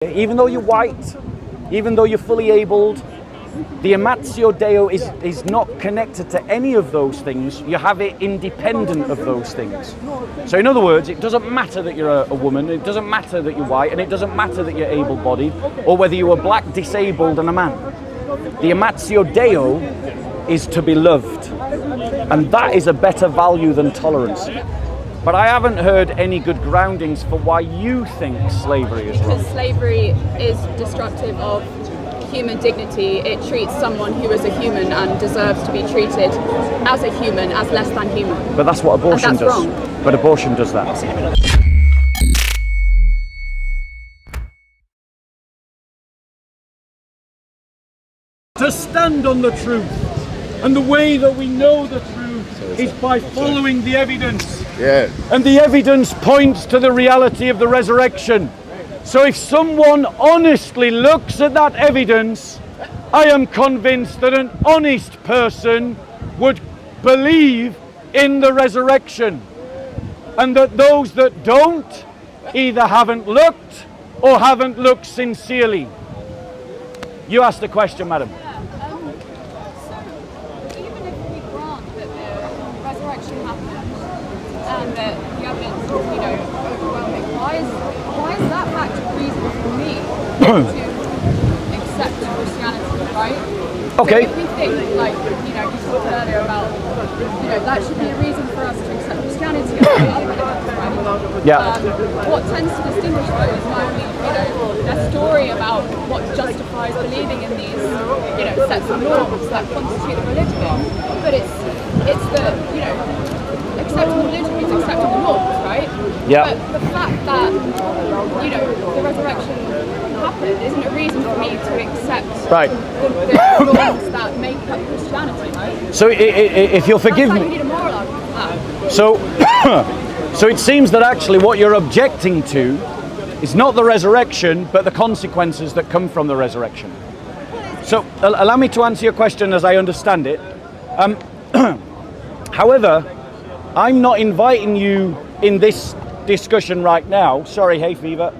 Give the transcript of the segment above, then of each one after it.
Even though you're white, even though you're fully abled, the amatio deo is not connected to any of those things. You have it independent of those things. So in other words, it doesn't matter that you're a woman, it doesn't matter that you're white, and it doesn't matter that you're able-bodied, or whether you are black, disabled, and a man. The amatio deo is to be loved, and that is a better value than tolerance. But I haven't heard any good groundings for why you think slavery is wrong. Because slavery is destructive of human dignity. It treats someone who is a human and deserves to be treated as a human, as less than human. But that's what abortion does. Wrong. But abortion does that. To stand on the truth, and the way that we know the truth is by following the evidence. Yeah. And the evidence points to the reality of the resurrection. So if someone honestly looks at that evidence, I am convinced that an honest person would believe in the resurrection. And that those that don't either haven't looked or haven't looked sincerely. You asked the question, madam. So even if we grant that the resurrection happened and that the evidence is, overwhelming, why is that fact a reason for me to accept Christianity, right? Okay. So if we think, you talked earlier about, that should be a reason for us to accept Christianity, right? Yeah. What tends to distinguish those, not only, their story about what justifies believing in these, sets of norms that constitute the religion, but it's the, accepting religion means accepting the norms, right? Yeah. But the fact that, the resurrection happened isn't a reason for me to accept the norms that make up Christianity, right? So if you'll forgive me. You need a moral argument for that. So it seems that actually what you're objecting to is not the resurrection, but the consequences that come from the resurrection. So allow me to answer your question as I understand it. However, I'm not inviting you in this discussion right now. Sorry, hay fever.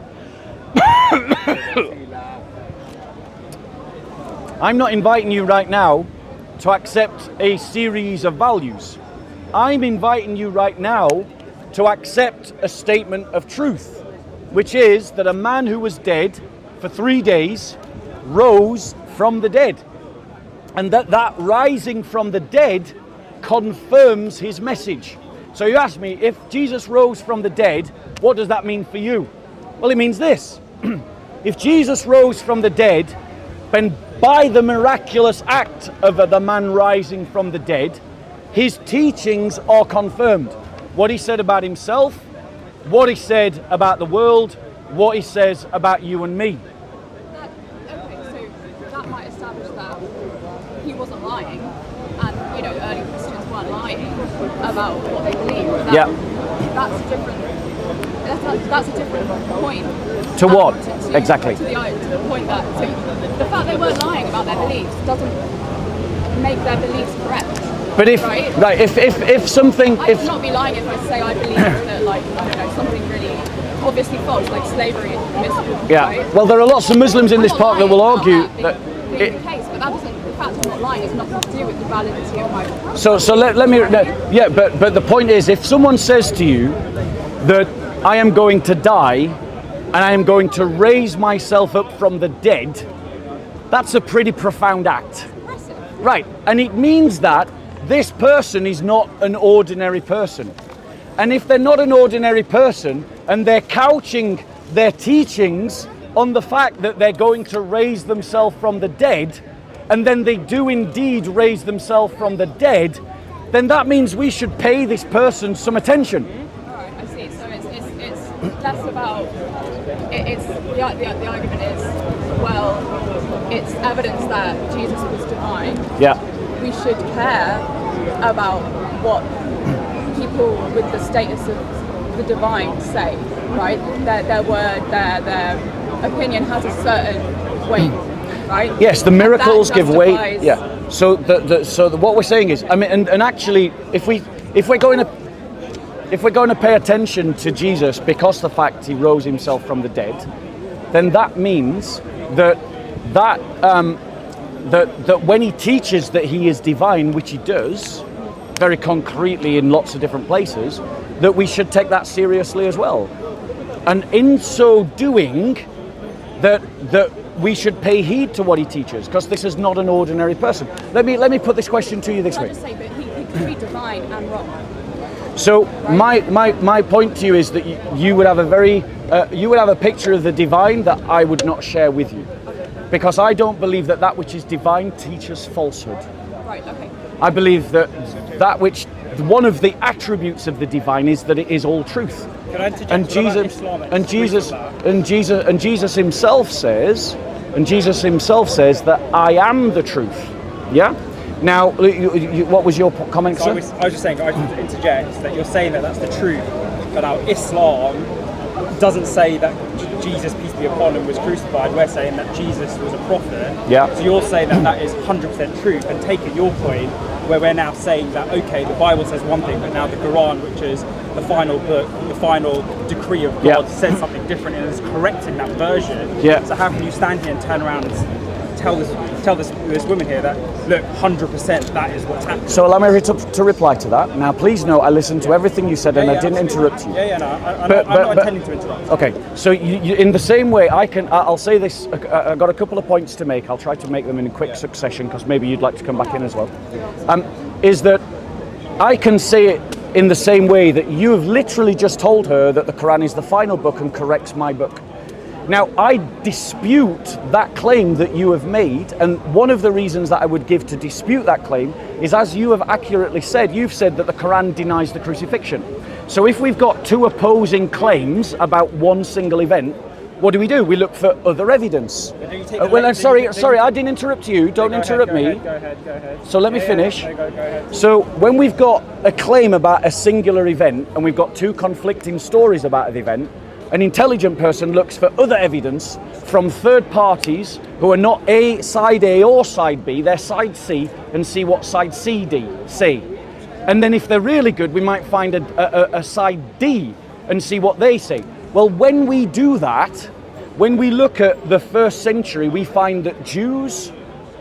I'm not inviting you right now to accept a series of values. I'm inviting you right now to accept a statement of truth, which is that a man who was dead for 3 days rose from the dead, and that rising from the dead confirms his message. So you ask me, if Jesus rose from the dead, what does that mean for you? Well, it means this. If Jesus rose from the dead, then by the miraculous act of the man rising from the dead, his teachings are confirmed. What he said about himself, what he said about the world, what he says about you and me. So that might establish that he wasn't lying, and early Christians weren't lying about what they believed. That's a different point. To what? Exactly. To the point that the fact they weren't lying about their beliefs doesn't make their beliefs correct. But if I would not be lying if I say I believe that something really obviously false, like slavery is permissible. Yeah. Right? Well, there are lots of Muslims in this park that will argue that being the case, but that doesn't. The fact of not lying has nothing to do with the validity of my. So let me. Yeah, but the point is, if someone says to you that I am going to die and I am going to raise myself up from the dead, that's a pretty profound act. Impressive. Right, and it means that this person is not an ordinary person. And if they're not an ordinary person and they're couching their teachings on the fact that they're going to raise themselves from the dead, and then they do indeed raise themselves from the dead, then that means we should pay this person some attention. Alright, I see. So it's less about it's the argument is, well, it's evidence that Jesus was divine. Yeah. We should care about what people with the status of the divine say, right? Their word, their opinion has a certain weight, right? Yes, the miracles give weight. Yeah. So what we're saying is, I mean, and actually, if we're going to pay attention to Jesus because the fact he rose himself from the dead, then that means that that when he teaches that he is divine, which he does very concretely in lots of different places, that we should take that seriously as well. And in so doing, that we should pay heed to what he teaches, because this is not an ordinary person. Let me put this question to you this way. Can I just say that he could be divine and wrong? So my point to you is that you would have a picture of the divine that I would not share with you, because I don't believe that which is divine teaches falsehood. Right. Okay. I believe that which one of the attributes of the divine is that it is all truth. Can I interject And Jesus himself says that I am the truth. Yeah. Now, what was your comment, So sir? I was just saying, I should interject that you're saying that that's the truth, but now Islam doesn't say that Jesus, peace be upon him, was crucified. We're saying that Jesus was a prophet. Yeah. So you're saying that is 100% truth, and taking your point, where we're now saying that, okay, the Bible says one thing, but now the Quran, which is the final book, the final decree of God, says something different and is correcting that version. Yeah. So how can you stand here and turn around and tell this woman here that, look, 100% that is what's happening? So allow me to reply to that. Now, please know I listened to everything you said, and I didn't interrupt you. No, I'm not intending to interrupt. Okay, so you, in the same way, I'll say this. I've got a couple of points to make. I'll try to make them in quick succession, because maybe you'd like to come back in as well. Is that I can say it in the same way that you have literally just told her that the Quran is the final book and corrects my book. Now, I dispute that claim that you have made, and one of the reasons that I would give to dispute that claim is, as you have accurately said, you've said that the Quran denies the crucifixion. So if we've got two opposing claims about one single event, what do? We look for other evidence. Well, I'm sorry, I didn't interrupt you. Don't interrupt me. Go ahead. So let me finish. Go ahead. So when we've got a claim about a singular event, and we've got two conflicting stories about the event, an intelligent person looks for other evidence from third parties who are not side A or side B, they're side C, and see what side C say. And then if they're really good, we might find a side D and see what they say. Well, when we do that, when we look at the first century, we find that Jews,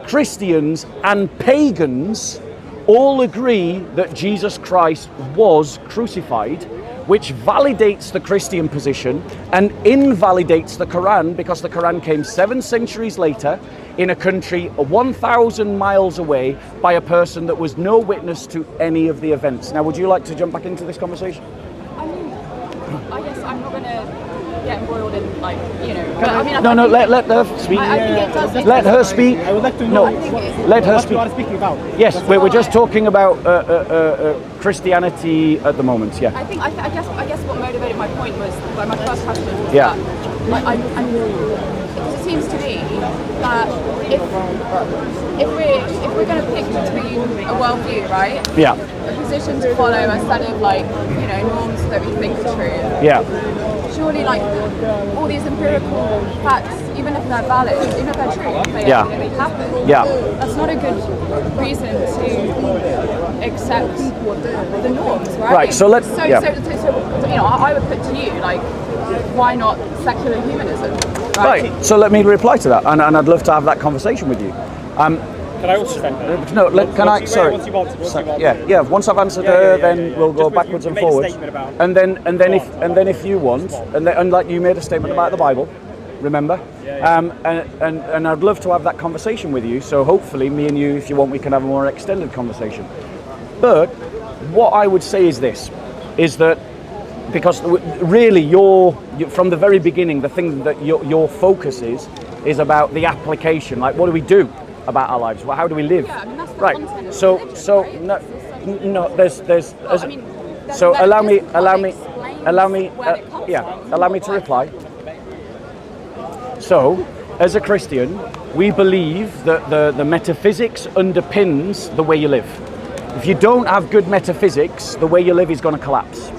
Christians, and pagans all agree that Jesus Christ was crucified, which validates the Christian position and invalidates the Quran, because the Quran came 7 centuries later in a country 1,000 miles away by a person that was no witness to any of the events. Now, would you like to jump back into this conversation? I guess I'm not going to get embroiled in, like, you know. But, Let her speak. I think it does. Let her speak. I would like to No, know let her what speak. you are speaking about. Yes, we're just talking about Christianity at the moment. Yeah. I guess what motivated my point was, like, my first question was Yeah. that because it seems to me that if we're going to pick between a worldview, right? Yeah. A position to follow, a set of, like, you know, norms that we think are true. Yeah. Surely, like, all these empirical facts, even if they're valid, even if they're true, they happen. Yeah. That's not a good reason to accept the norms, right? Right, so let's- So, yeah. so, you know, I would put to you, like, why not secular humanism? Right. So let me reply to that, and I'd love to have that conversation with you. Can I also defend that? No, can I? Sorry. Once you've answered. Yeah. Once I've answered her, then we'll go backwards and you made a forwards. statement about- And then if you want, and like you made a statement about the Bible, remember? And I'd love to have that conversation with you. So hopefully, me and you, if you want, we can have a more extended conversation. But what I would say is this: is that because really, from the very beginning, the thing that your focus is about the application. Like, what do we do about our lives? Well, how do we live? Yeah, I mean, that's the Right. content of So religion, so right? no. There's. Well, I mean, So that allow me. explains where it comes from. Allow me to reply. So, as a Christian, we believe that the metaphysics underpins the way you live. If you don't have good metaphysics, the way you live is going to collapse.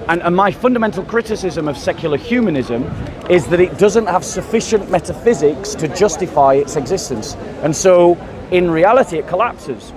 And my fundamental criticism of secular humanism is that it doesn't have sufficient metaphysics to justify its existence. And so, in reality, it collapses.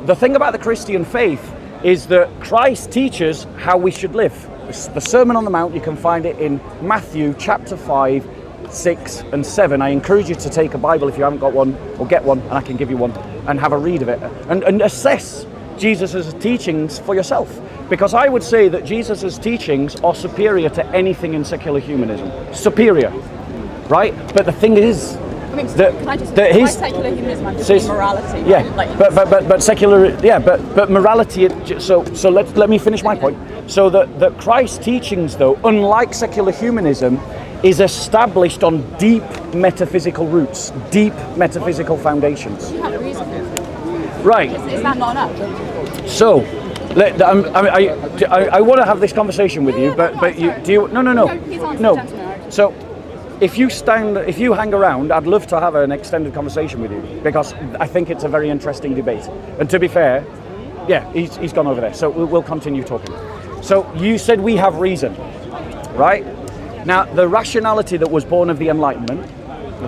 The thing about the Christian faith is that Christ teaches how we should live. The Sermon on the Mount, you can find it in Matthew chapter 5, 6, and 7. I encourage you to take a Bible if you haven't got one, or get one, and I can give you one, and have a read of it, and assess Jesus' teachings for yourself. Because I would say that Jesus' teachings are superior to anything in secular humanism. Superior, right? But the thing is, by secular humanism, I'm just saying morality. Yeah, right? but secular, yeah, but morality. So let me finish my point. So that Christ's teachings, though, unlike secular humanism, is established on deep metaphysical roots, deep metaphysical foundations. You have a reason. Right. Is that not enough? So, I want to have this conversation with you, but you do you? No. So, if you hang around, I'd love to have an extended conversation with you, because I think it's a very interesting debate. And to be fair, yeah, he's gone over there. So we'll continue talking. So you said we have reason, right? Now, the rationality that was born of the Enlightenment,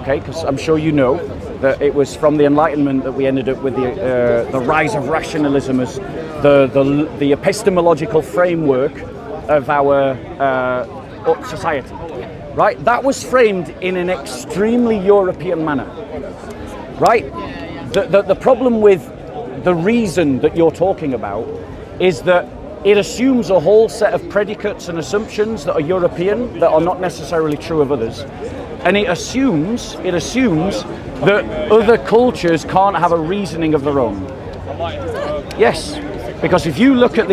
okay, because I'm sure you know that it was from the Enlightenment that we ended up with the rise of rationalism as the epistemological framework of our society, right? That was framed in an extremely European manner, right? The problem with the reason that you're talking about is that it assumes a whole set of predicates and assumptions that are European that are not necessarily true of others. And it assumes that other cultures can't have a reasoning of their own. Yes, because if you look at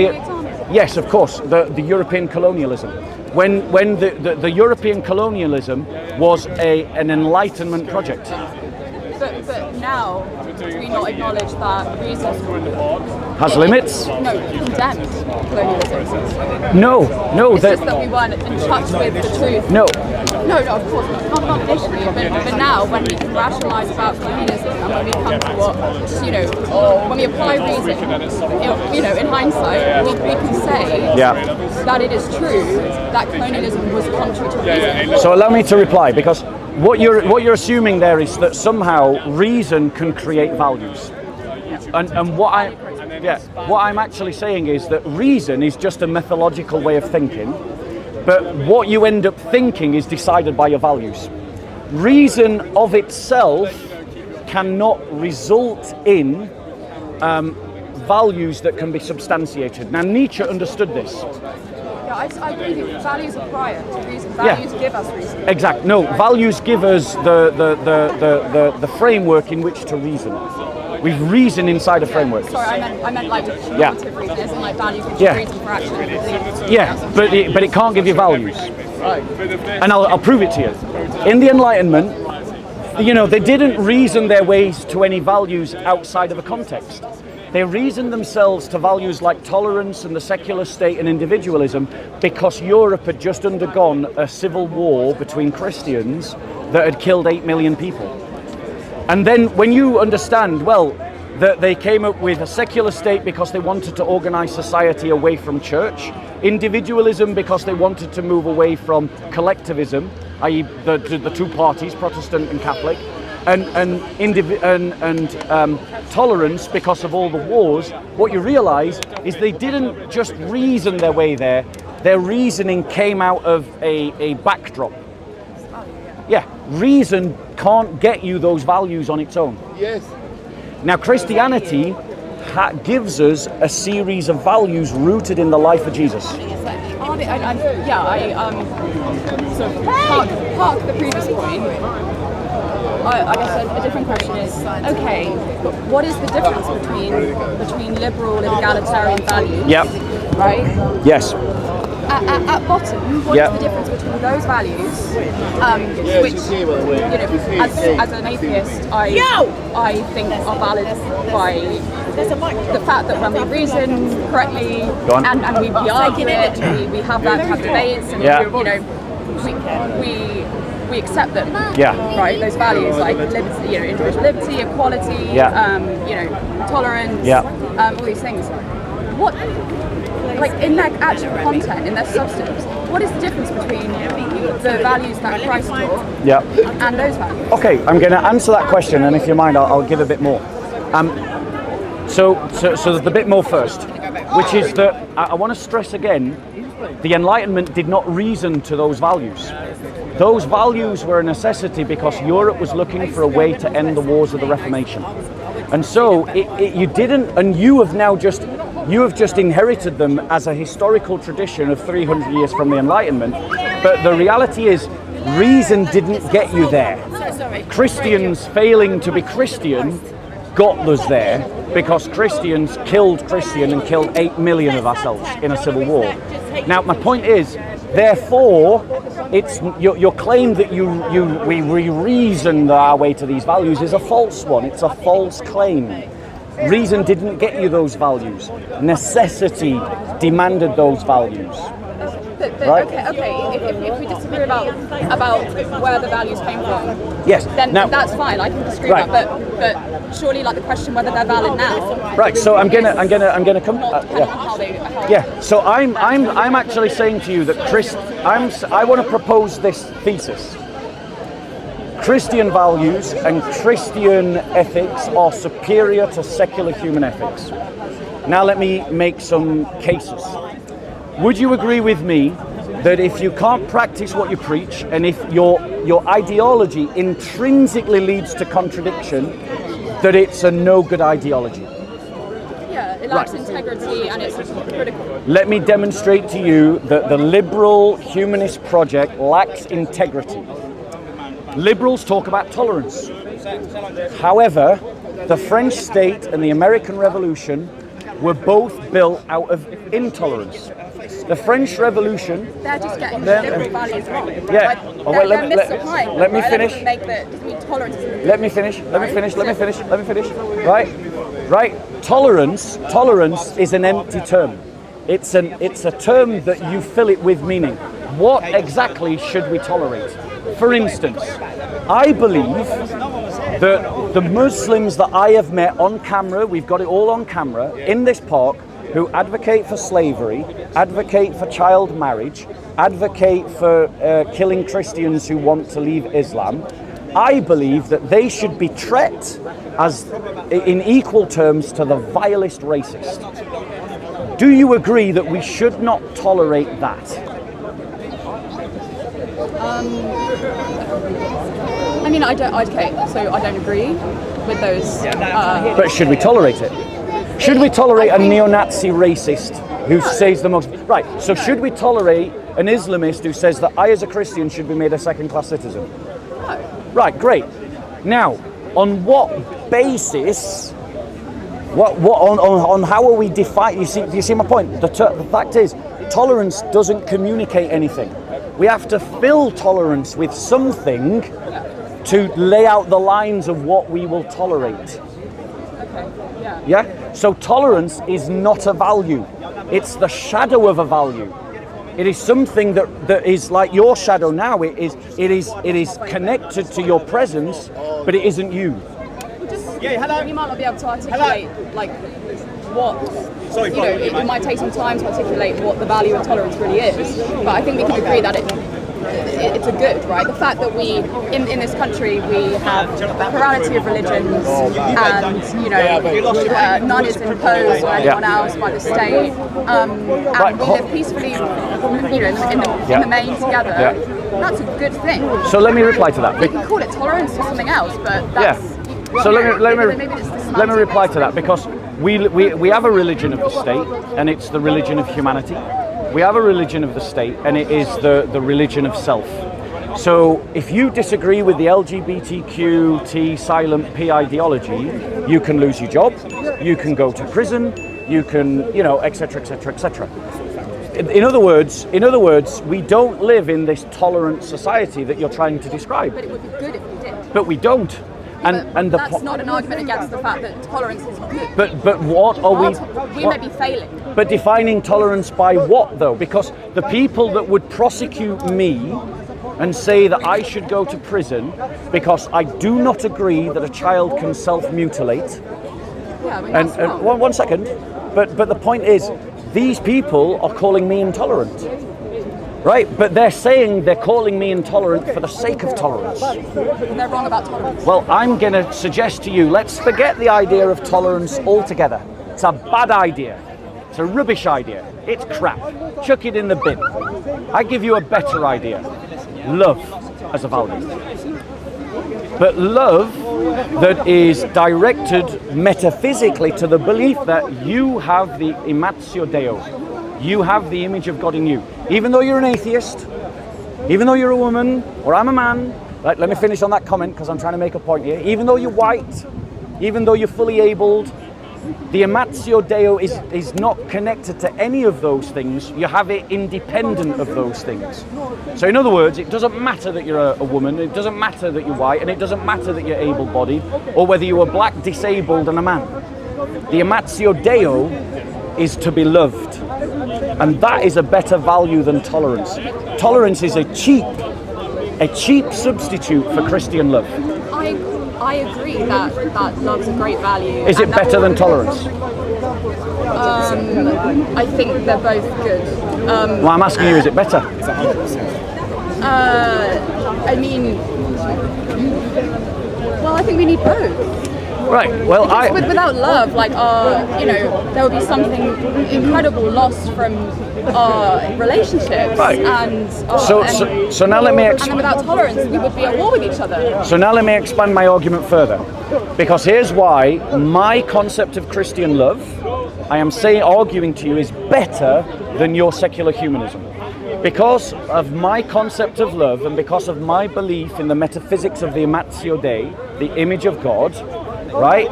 yes, of course, the European colonialism. When the European colonialism was an Enlightenment project. But now, do we not acknowledge that reason has limits? No, condemned colonialism. No. It's just that we weren't in touch with the truth. No, of course, not initially, but now when we can rationalise about colonialism and when we come to what, when we apply reason, in hindsight, we can say that it is true that colonialism was contrary to reason. So allow me to reply, because what you're assuming there is that somehow reason can create values, and what I'm actually saying is that reason is just a methodological way of thinking, but what you end up thinking is decided by your values. Reason of itself cannot result in values that can be substantiated. Now, Nietzsche understood this. Yeah, I agree with you. Values are prior to reason. Values give us reason. Exactly. No, values give us the framework in which to reason. We reason inside a framework. Sorry, I meant like cumulative reason, isn't like values which reason for action. Yeah, but it can't give you values. Right. And I'll prove it to you. In the Enlightenment, they didn't reason their ways to any values outside of a context. They reasoned themselves to values like tolerance and the secular state and individualism because Europe had just undergone a civil war between Christians that had killed 8 million people. And then when you understand, that they came up with a secular state because they wanted to organize society away from church, individualism because they wanted to move away from collectivism, i.e. the two parties, Protestant and Catholic, and tolerance because of all the wars, what you realize is they didn't just reason their way there. Their reasoning came out of a backdrop. Yeah, reason can't get you those values on its own. Yes. Now, Christianity gives us a series of values rooted in the life of Jesus. I sort of park the previous point. I guess a different question is, okay, what is the difference between liberal and egalitarian values? Yep. Right? Yes. At bottom, what is the difference between those values, which, as an atheist, I think are valid by the fact that when we reason correctly and we argue it, we have debates, and we accept them. Yeah. Right. Those values like liberty, individual liberty, equality, tolerance, all these things. What, like in their actual content, in their substance, what is the difference between the values that Christ taught and those values? Okay, I'm going to answer that question, and if you mind, I'll give a bit more. So the bit more first, which is that I want to stress again, the Enlightenment did not reason to those values. Those values were a necessity because Europe was looking for a way to end the wars of the Reformation. And so you didn't, and you have just inherited them as a historical tradition of 300 years from the Enlightenment. But the reality is, reason didn't get you there. Christians failing to be Christian got us there because Christians killed Christian and killed 8 million of ourselves in a civil war. Now, my point is, therefore, it's your claim that we reasoned our way to these values is a false one. It's a false claim. Reason didn't get you those values. Necessity demanded those values. But Right. okay. If we disagree about where the values came from, Yes. then Now, that's fine. I can disagree Right. about, but surely, like the question whether they're valid now. right. So I'm gonna come. Not dependent on how they. Yeah. So I'm actually saying to you that I want to propose this thesis. Christian values and Christian ethics are superior to secular human ethics. Now let me make some cases. Would you agree with me that if you can't practice what you preach, and if your ideology intrinsically leads to contradiction, that it's a no good ideology? Yeah, it lacks integrity and it's critical. Let me demonstrate to you that the liberal humanist project lacks integrity. Liberals talk about tolerance. However, the French state and the American Revolution were both built out of intolerance. The French Revolution. They're just getting the liberal values wrong. Yeah. Like, Oh, wait, they're misapplying them, let me right? finish. That doesn't mean tolerance is Let me finish. Right. Tolerance is an empty term. It's a term that you fill it with meaning. What exactly should we tolerate? For instance, I believe that the Muslims that I have met on camera, we've got it all on camera, in this park, who advocate for slavery, advocate for child marriage, advocate for killing Christians who want to leave Islam, I believe that they should be treated as in equal terms to the vilest racist. Do you agree that we should not tolerate that? I mean, I don't agree with those. But should we tolerate it? Should we tolerate a neo-Nazi racist who says the most... Right, so should we tolerate an Islamist who says that I as a Christian should be made a second-class citizen? No. Right, great. Now, on what basis... On how are we defining... You see my point? The fact is, tolerance doesn't communicate anything. We have to fill tolerance with something to lay out the lines of what we will tolerate. Okay. Yeah? So tolerance is not a value. It's the shadow of a value. It is something that is like your shadow now. It is connected to your presence, but it isn't you. You might not be able to articulate like what. It might take some time to articulate what the value of tolerance really is. But I think we can agree that it's a good, right? The fact that we, in this country, we have a plurality of religions, and none is imposed on anyone else by the state, and we live peacefully, in the main together. Yeah. That's a good thing. So let me reply to that. You can call it tolerance or something else, but that's. So let me reply to that, because we have a religion of the state, and it's the religion of humanity. We have a religion of the state, and it is the religion of self. So if you disagree with the LGBTQT silent P ideology, you can lose your job, you can go to prison, you can, etc., etc., etc. In other words, we don't live in this tolerant society that you're trying to describe. But it would be good if we did. But we don't. And that's not an argument against the fact that tolerance is good. But what are we? We may be failing. But defining tolerance by what, though? Because the people that would prosecute me and say that I should go to prison because I do not agree that a child can self-mutilate. Yeah, I mean, that's wrong. One second. But the point is, these people are calling me intolerant. Right, but they're saying they're calling me intolerant for the sake of tolerance. They're wrong about tolerance. Well, I'm going to suggest to you, let's forget the idea of tolerance altogether. It's a bad idea. It's a rubbish idea. It's crap. Chuck it in the bin. I give you a better idea. Love. as a value. But love that is directed metaphysically to the belief that you have the imatio Deo, you have the image of God in you. Even though you're an atheist, even though you're a woman, or I'm a man, right, let me finish on that comment because I'm trying to make a point here. Even though you're white, even though you're fully abled, the imatio Deo is not connected to any of those things. You have it independent of those things. So in other words, it doesn't matter that you're a woman, it doesn't matter that you're white, and it doesn't matter that you're able-bodied, or whether you are black, disabled, and a man. The imatio Deo is to be loved. And that is a better value than tolerance. Tolerance is a cheap substitute for Christian love. I agree that love's a great value. Is it better than tolerance? I think they're both good. Well, I'm asking you, is it better? I mean, well, I think we need both. Right. Well, without love, like there would be something incredible lost from our relationships, right. And so now let me and then without tolerance, we would be at war with each other. So now let me expand my argument further, because here's why my concept of Christian love, I am arguing to you, is better than your secular humanism. Because of my concept of love, and because of my belief in the metaphysics of the imatio Dei, the image of God, right?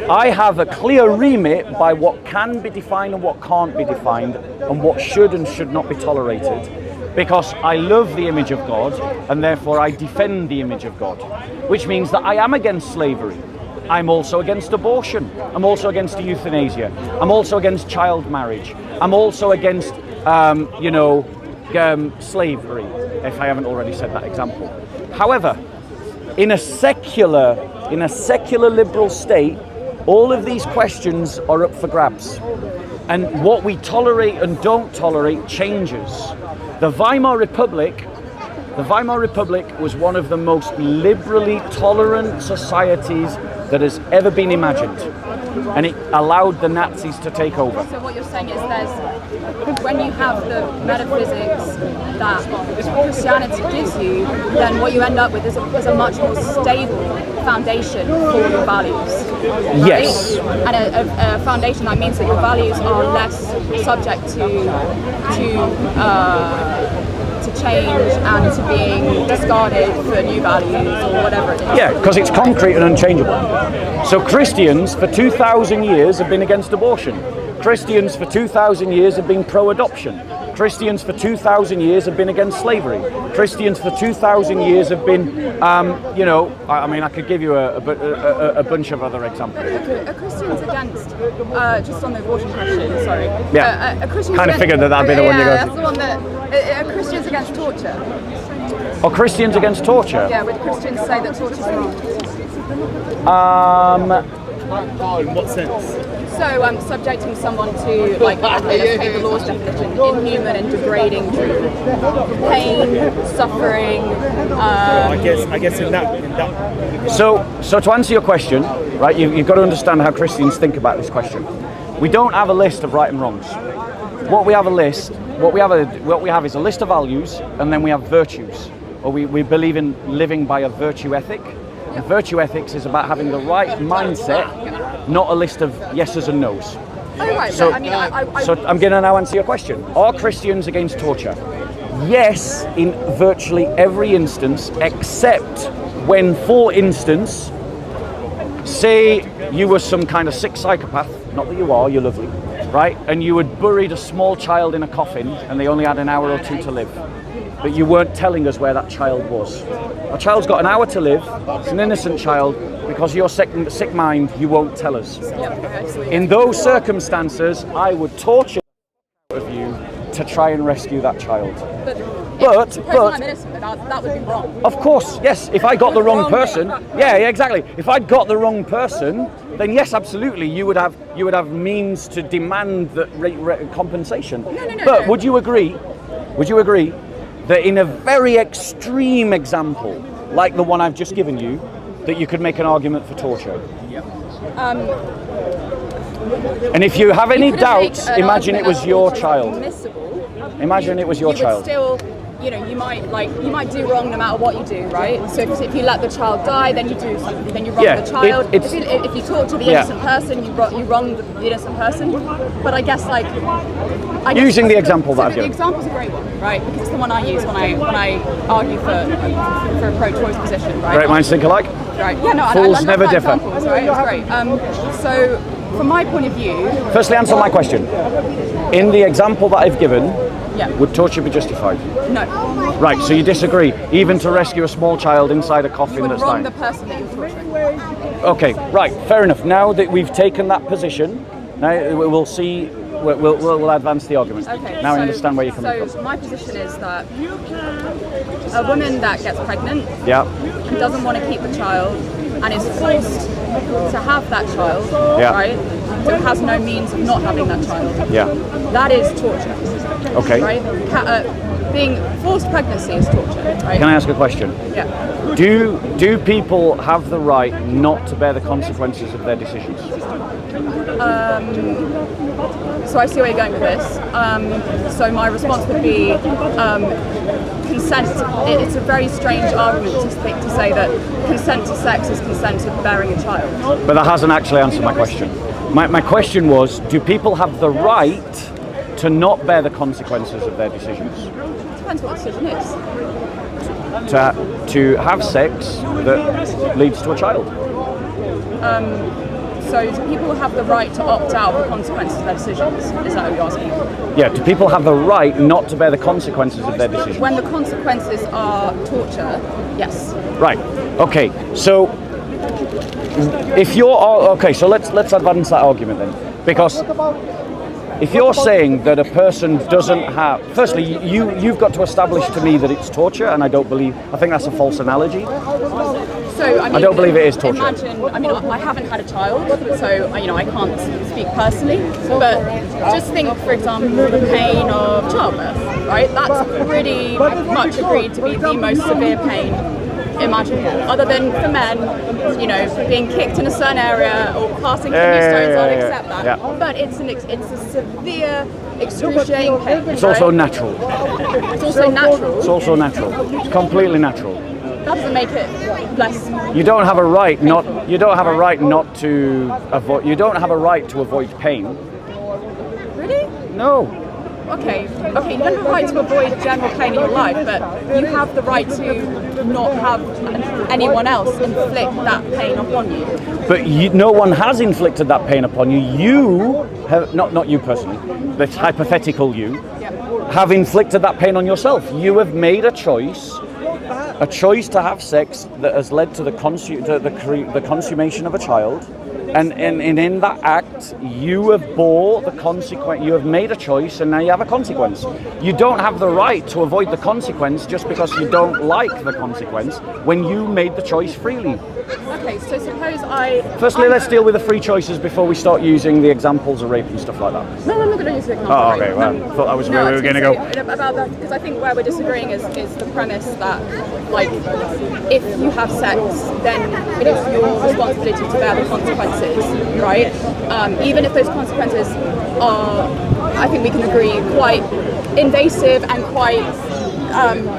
I have a clear remit by what can be defined and what can't be defined, and what should and should not be tolerated. Because I love the image of God, and therefore I defend the image of God. Which means that I am against slavery. I'm also against abortion. I'm also against euthanasia. I'm also against child marriage. I'm also against, slavery, if I haven't already said that example. However, in a secular liberal state, all of these questions are up for grabs. And what we tolerate and don't tolerate changes. The Weimar Republic was one of the most liberally tolerant societies that has ever been imagined. And it allowed the Nazis to take over. So what you're saying is when you have the metaphysics that Christianity gives you, then what you end up with is a much more stable foundation for your values. Right? Yes. And a foundation that means that your values are less subject to change and to being discarded for new values or whatever it is. Yeah, because it's concrete and unchangeable. So Christians for 2,000 years have been against abortion. Christians for 2,000 years have been pro-adoption. Christians for 2,000 years have been against slavery. Christians for 2,000 years have been, I could give you a bunch of other examples. Are Christians against, just on the abortion question, sorry. Yeah, Christians kind of figured that'd be the one you go to. That's the one that, are Christians against torture? Are Christians against torture? Yeah, would Christians say that torture is wrong? In what sense? So, subjecting someone to, let's take the law's definition, inhuman and degrading treatment, pain, suffering. I guess in that. So to answer your question, right, you've got to understand how Christians think about this question. We don't have a list of right and wrongs. What we have is a list of values, and then we have virtues. Or we believe in living by a virtue ethic. And virtue ethics is about having the right mindset, not a list of yeses and nos. Oh, right. So, so I'm going to now answer your question. Are Christians against torture? Yes, in virtually every instance, except when, for instance, say you were some kind of sick psychopath, not that you are, you're lovely, right? And you had buried a small child in a coffin and they only had an hour or two to live. But you weren't telling us where that child was. A child's got an hour to live, it's an innocent child, because you're sick mind, you won't tell us. In those circumstances, I would torture you to try and rescue that child. But I'm innocent, that would be wrong. Of course, yes. If I got the wrong person, yeah, exactly. If I'd got the wrong person, then yes, absolutely, you would have means to demand that compensation. But would you agree that in a very extreme example, like the one I've just given you, that you could make an argument for torture? And if you have any doubts, imagine it was your child. Imagine it was your child. you might do wrong no matter what you do, right? So if you let the child die, then you do something, then you wrong the child. If you torture the innocent person, you wrong the innocent person. But I guess using the example that I've given. given. The example's a great one, right? Because it's the one I use when I argue for a pro-choice position, right? Great minds think alike. Right. Yeah, no, Fools I love never that differ. examples, right? It's great. So from my point of view, firstly, answer my question. In the example that I've given, yeah. Would torture be justified? No. Right, so you disagree. Even to rescue a small child inside a coffin that's dying. You would wrong the person that you're torturing. Okay, right, fair enough. Now that we've taken that position, now we'll see. We'll advance the argument. Okay, now I understand where you're coming from. from. My position is that a woman that gets pregnant and doesn't want to keep the child and is forced to have that child, right? So has no means of not having that child. That is torture. Okay. Right? Being forced pregnancy is torture. Right? Can I ask a question? Yeah. Do people have the right not to bear the consequences of their decisions? So I see where you're going with this. So my response would be consent. It's a very strange argument to say that consent to sex is consent to bearing a child. But that hasn't actually answered my question. My question was, do people have the right to not bear the consequences of their decisions? It depends what the decision is. To have sex that leads to a child. So do people have the right to opt out of the consequences of their decisions? Is that what you're asking? Yeah, do people have the right not to bear the consequences of their decisions? When the consequences are torture, yes. Right. Okay. So if you're okay, so let's advance that argument then, because if you're saying that a person doesn't have, firstly, you've got to establish to me that it's torture, and I think that's a false analogy. So I don't believe it is torture. I haven't had a child, so I can't speak personally. But just think, for example, the pain of childbirth, right? That's pretty much agreed to be the most severe pain imaginable. Other than for men, being kicked in a certain area or passing kidney stones, I'll accept that. Yeah. But it's a severe, excruciating pain. It's also natural. It's also natural. It's also natural. It's completely natural. That doesn't make it less. You don't have a right not to avoid. You don't have a right to avoid pain. Really? No. Okay, you don't have a right to avoid general pain in your life, but you have the right to not have anyone else inflict that pain upon you. But no one has inflicted that pain upon you. You have, not you personally, but hypothetical you, have inflicted that pain on yourself. You have made a choice to have sex that has led to the consummation of a child. And in that act, you have bore the consequence. You have made a choice, and now you have a consequence. You don't have the right to avoid the consequence just because you don't like the consequence when you made the choice freely. Okay, so suppose Firstly, let's deal with the free choices before we start using the examples of rape and stuff like that. No, I'm not going to use the example. Oh, okay. Well, I thought that was where we were going to go. About that, because I think where we're disagreeing is the premise that, if you have sex, then it is your responsibility to bear the consequences, right? Even if those consequences are, I think we can agree, quite invasive and quite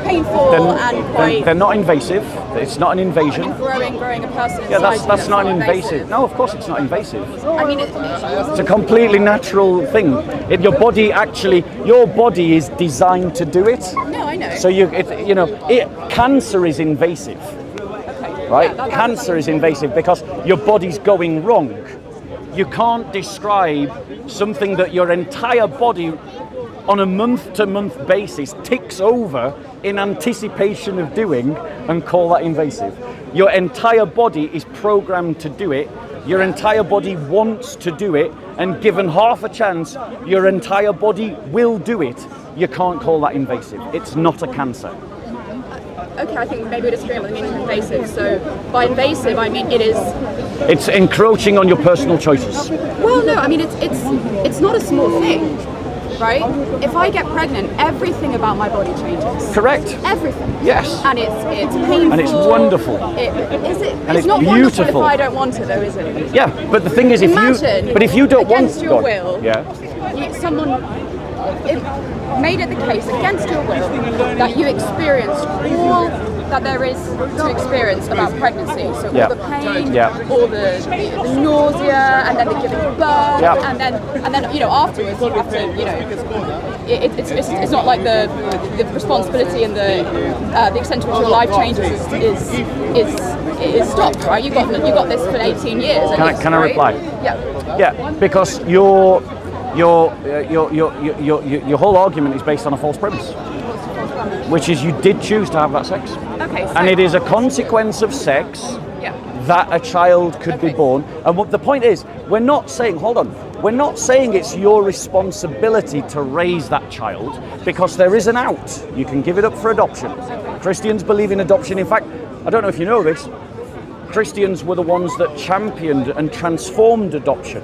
painful and quite. They're not invasive. It's not an invasion. Growing a person. Yeah, that's not invasive. No, of course it's not invasive. I mean, it's a completely natural thing. Your body is designed to do it. No, I know. So cancer is invasive. Okay. Right? Yeah, Cancer is invasive because your body's going wrong. You can't describe something that your entire body on a month-to-month basis ticks over in anticipation of doing and call that invasive. Your entire body is programmed to do it. Your entire body wants to do it, and given half a chance, your entire body will do it. You can't call that invasive. It's not a cancer. Okay, I think maybe we're disagreeing with the meaning of invasive. So by invasive, I mean it's encroaching on your personal choices. Well, no, I mean it's not a small thing, right? If I get pregnant, everything about my body changes. Correct. Everything. Yes. And it's painful. And it's wonderful. It's not beautiful. Wonderful if I don't want it, though, is it? Yeah, but the thing is, if you don't want against your will, yeah, someone it made it the case against your will that you experienced all that there is to experience about pregnancy. So all the pain, all the nausea, and then the giving birth, and then afterwards you have to it's not like the responsibility and the extent to which your life changes is stopped, right? You got this for 18 years. Can I reply? Yeah, because your whole argument is based on a false premise, which is you did choose to have that sex. Okay. So and it is a consequence of sex that a child could be born. And what the point is, we're not saying it's your responsibility to raise that child, because there is an out. You can give it up for adoption. Christians believe in adoption. In fact, I don't know if you know this, Christians were the ones that championed and transformed adoption.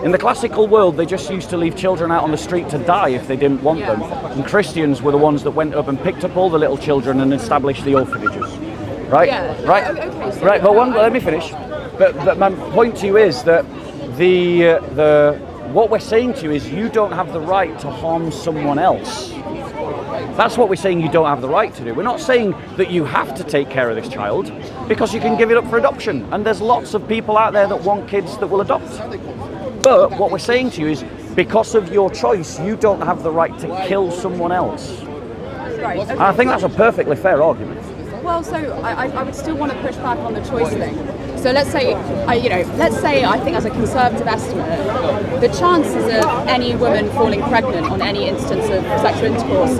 In the classical world, they just used to leave children out on the street to die if they didn't want them. And Christians were the ones that went up and picked up all the little children and established the orphanages. Right? Yeah. Right? Okay, so right, but let me finish. But my point to you is that what we're saying to you is you don't have the right to harm someone else. That's what we're saying you don't have the right to do. We're not saying that you have to take care of this child, because you can give it up for adoption. And there's lots of people out there that want kids that will adopt. But what we're saying to you is, because of your choice, you don't have the right to kill someone else. Right. Okay. And I think that's a perfectly fair argument. Well, so I would still want to push back on the choice thing. So let's say I think as a conservative estimate, the chances of any woman falling pregnant on any instance of sexual intercourse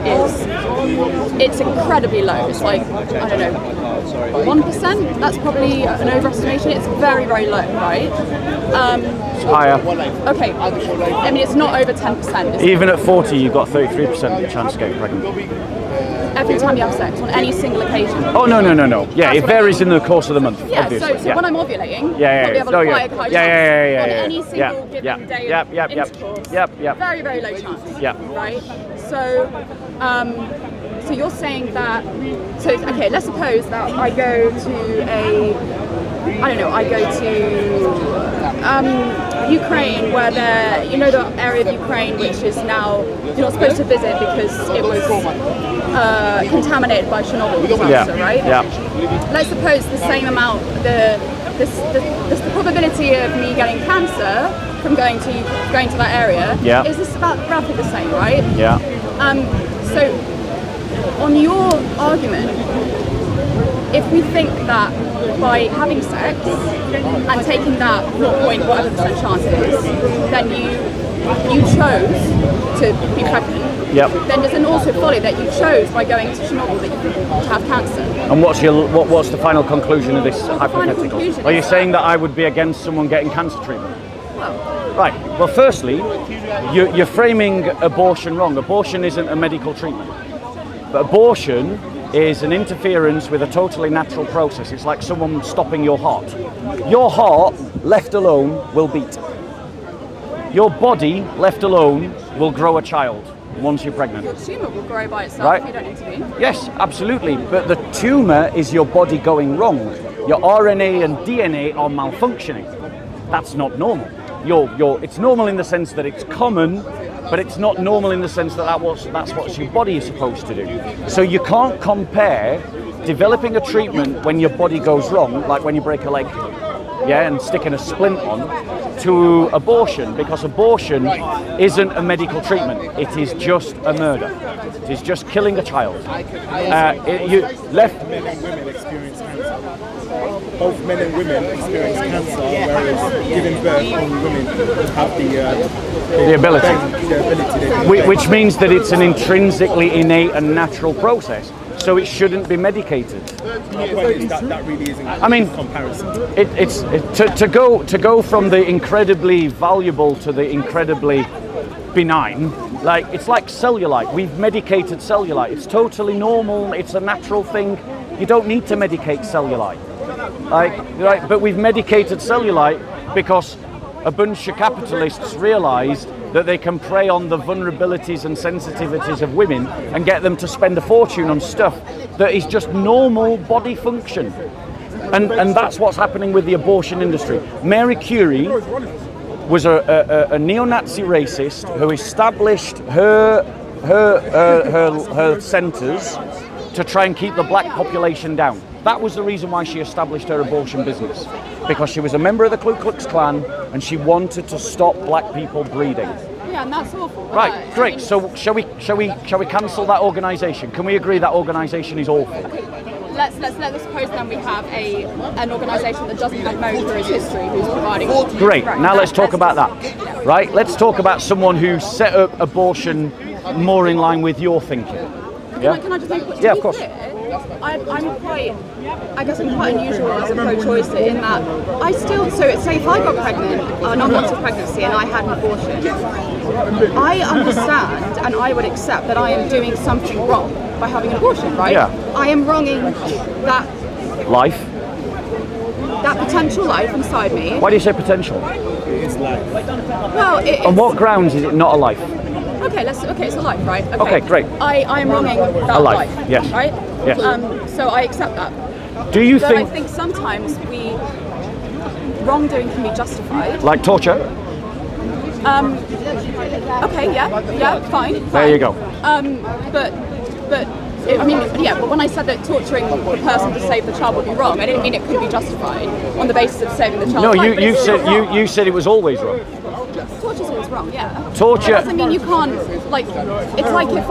it's incredibly low. It's like, I don't know, 1%. That's probably an overestimation. It's very, very low, right? Higher. Okay. I mean, it's not over 10%. Even at 40, you've got 33% chance of getting pregnant. Every time you have sex, on any single occasion. Oh, no. Yeah, it varies in the course of the month, obviously. So when I'm ovulating, probably have a quite high chance. On any single given day of intercourse, very, very low chance. Right? So, so you're saying that, okay, let's suppose that I go to Ukraine, where the area of Ukraine which is now you're not supposed to visit because it was contaminated by Chernobyl disaster, right? Yeah. Let's suppose the same amount, the probability of me getting cancer from going to that area is this about roughly the same, right? Yeah. So on your argument, if we think that by having sex and taking that 0.whatever% chance it is, then you chose to be pregnant. Yep. Then does it also follow that you chose by going to Chernobyl that you could have cancer? And what's the final conclusion of this hypothetical? Are you saying that I would be against someone getting cancer treatment? Well, right. Well, firstly, you're framing abortion wrong. Abortion isn't a medical treatment. But abortion is an interference with a totally natural process. It's like someone stopping your heart. Your heart, left alone, will beat. Your body, left alone, will grow a child once you're pregnant. Your tumour will grow by itself if you don't intervene. Yes, absolutely. But the tumour is your body going wrong. Your RNA and DNA are malfunctioning. That's not normal. It's normal in the sense that it's common, but it's not normal in the sense that that's what your body is supposed to do. So you can't compare developing a treatment when your body goes wrong, like when you break a leg, and sticking a splint on, to abortion, because abortion isn't a medical treatment. It is just a murder. It is just killing a child. Men and women experience cancer. Both men and women experience cancer, whereas giving birth, only women have the ability. Which to means that it's an intrinsically innate and natural process. So it shouldn't be medicated. My point is that really isn't comparison. To go from the incredibly valuable to the incredibly benign, it's like cellulite. We've medicated cellulite. It's totally normal. It's a natural thing. You don't need to medicate cellulite. But we've medicated cellulite because a bunch of capitalists realised that they can prey on the vulnerabilities and sensitivities of women and get them to spend a fortune on stuff that is just normal body function. And that's what's happening with the abortion industry. Marie Curie was a neo-Nazi racist who established her centres to try and keep the black population down. That was the reason why she established her abortion business, because she was a member of the Ku Klux Klan and she wanted to stop black people breeding. Yeah, and that's awful. Right, great. So shall we cancel that organisation? Can we agree that organisation is awful? Okay. Let's suppose then we have an organisation that doesn't have Mo through its history who's providing. Great. Right. Now let's talk about that. Right. Let's talk about someone who set up abortion more in line with your thinking. Yeah. Can I just make a quick? Yeah, of course. I'm quite unusual as a pro-choicer in that I still, so say if I got pregnant, an unwanted pregnancy, and I had an abortion, I understand and I would accept that I am doing something wrong by having an abortion, right? Yeah. I am wronging that potential life inside me. Why do you say potential? It's life. Well, On what grounds is it not a life? Okay, it's a life, right? Okay, great. I am wronging that A life, yes. Right? Yes. So I accept that. Do you But think, I think sometimes wrongdoing can be justified. like torture? Okay, yeah, fine. There you go. But when I said that torturing the person to save the child would be wrong, I didn't mean it could be justified on the basis of saving the child. No, you said it was always wrong. Torture's always wrong, yeah. Torture. That doesn't mean you can't, like, it's like if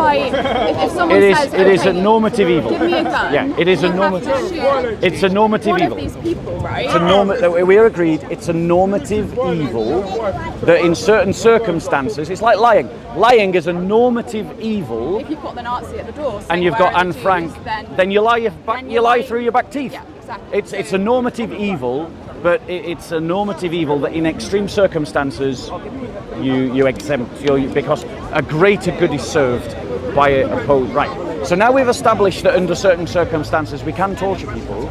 someone says, It is a okay, normative evil. give me a gun. Yeah, it is a you have to normative. shoot It's a normative one evil. of these people, right? It's a we're agreed. It's a normative evil that, in certain circumstances, it's like lying. Lying is a normative evil. If you've got the Nazi at the door, And you've got Anne Frank, then you lie through your back teeth. Yeah, exactly. It's a normative evil, but it's a normative evil that in extreme circumstances you exempt, because a greater good is served by a opposed. Right. So now we've established that under certain circumstances we can torture people.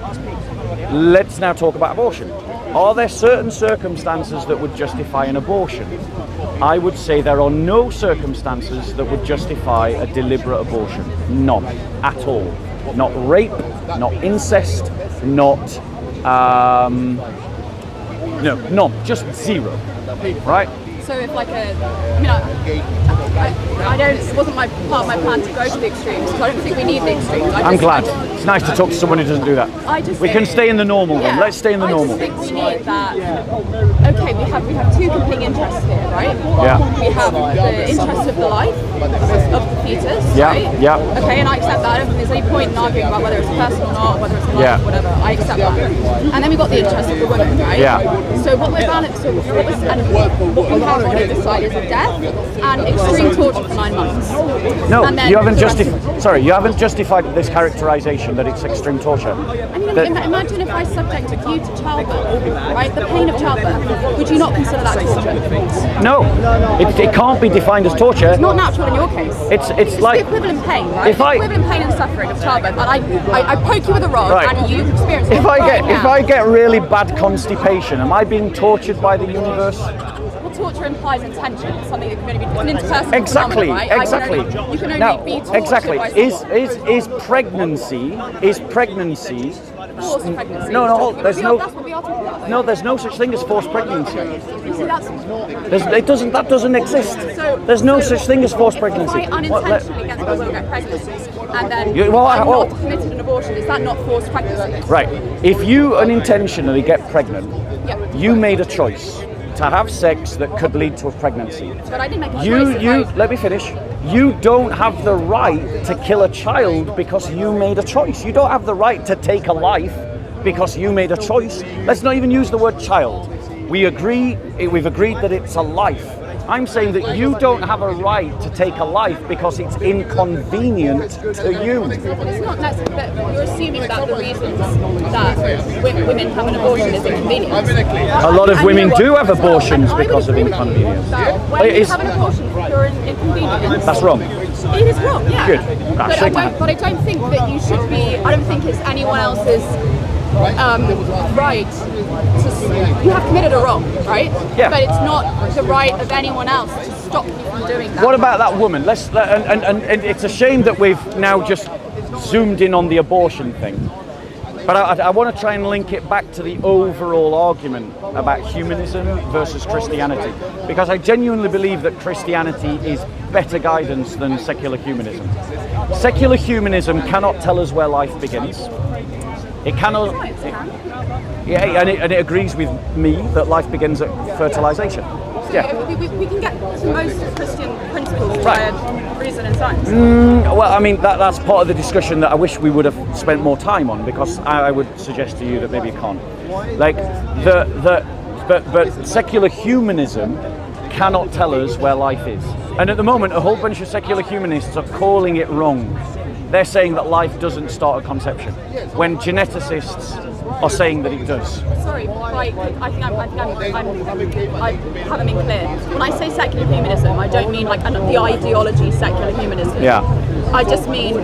Let's now talk about abortion. Are there certain circumstances that would justify an abortion? I would say there are no circumstances that would justify a deliberate abortion. None at all. Not rape, not incest, not no, none. Just zero. Right? So if like it wasn't part of my plan to go to the extremes, because I don't think we need the extremes. I'm glad. It's nice to talk to someone who doesn't do that. We can stay in the normal then. Let's stay in the normal. I just think we need that. Okay, we have two competing interests here, right? Yeah. We have the interest of the life of the fetus, Yeah, right? yeah. Okay, and I accept that. I don't think there's any point in arguing about whether it's a person or not, whether it's a life, Yeah. whatever. I accept that. And then we've got the interest of the woman, right? Yeah. So what we're balancing, what we have on either side is a death and extreme torture for 9 months. No, And then you haven't the rest you haven't justified this characterization that it's extreme torture. I mean, imagine if I subjected you to childbirth, right? The pain of childbirth. Would you not consider that torture? No, it can't be defined as torture. It's not natural in your case. It's the like equivalent pain, right? if the I- equivalent pain and suffering of childbirth. And I poke you with a rod, Right. and you experience it. if I get really bad constipation, am I being tortured by the universe? Well, torture implies intention. It's something that can only be an interpersonal Exactly, phenomenon, right? exactly. You can only Now, be tortured exactly. by Is someone. pregnancy? Forced pregnancy. No, there's no. That's what we are talking about. No, there's no such thing as forced pregnancy. You see, that's That doesn't exist. so. There's no such thing as forced pregnancy. If I unintentionally against my will get pregnant, and then You- well, I'm well- not committed an abortion, is that not forced pregnancy? Right. If you unintentionally get pregnant, Yeah. you made a choice to have sex that could lead to a pregnancy. But I didn't make a choice. Let me finish. You don't have the right to kill a child because you made a choice. You don't have the right to take a life because you made a choice. Let's not even use the word child. We've agreed that it's a life. I'm saying that you don't have a right to take a life because it's inconvenient to you. It's not necessary, but you're assuming that the reasons that women have an abortion is inconvenience. A lot of And women you know do what? have abortions And I would because of agree with you inconvenience. that when you It's- have an abortion for an inconvenience, That's wrong. it is wrong, yeah. Good. But Shake my hand. I don't think that you should be. I don't think it's anyone else's right to. You have committed a wrong, right? Yeah. But it's not the right of anyone else to stop you from doing that. What about that woman? And it's a shame that we've now just zoomed in on the abortion thing. But I want to try and link it back to the overall argument about humanism versus Christianity, because I genuinely believe that Christianity is better guidance than secular humanism. Secular humanism cannot tell us where life begins. It cannot. Yeah, and it agrees with me that life begins at fertilization. Yeah. We can get to most Christian principles Right. via reason and science. Well, I mean, that's part of the discussion that I wish we would have spent more time on, because I would suggest to you that maybe you can't. Like, but secular humanism cannot tell us where life is. And at the moment, a whole bunch of secular humanists are calling it wrong. They're saying that life doesn't start at conception, when geneticists are saying that it does. Sorry, I haven't been clear. When I say secular humanism, I don't mean like the ideology secular humanism. Yeah. I just mean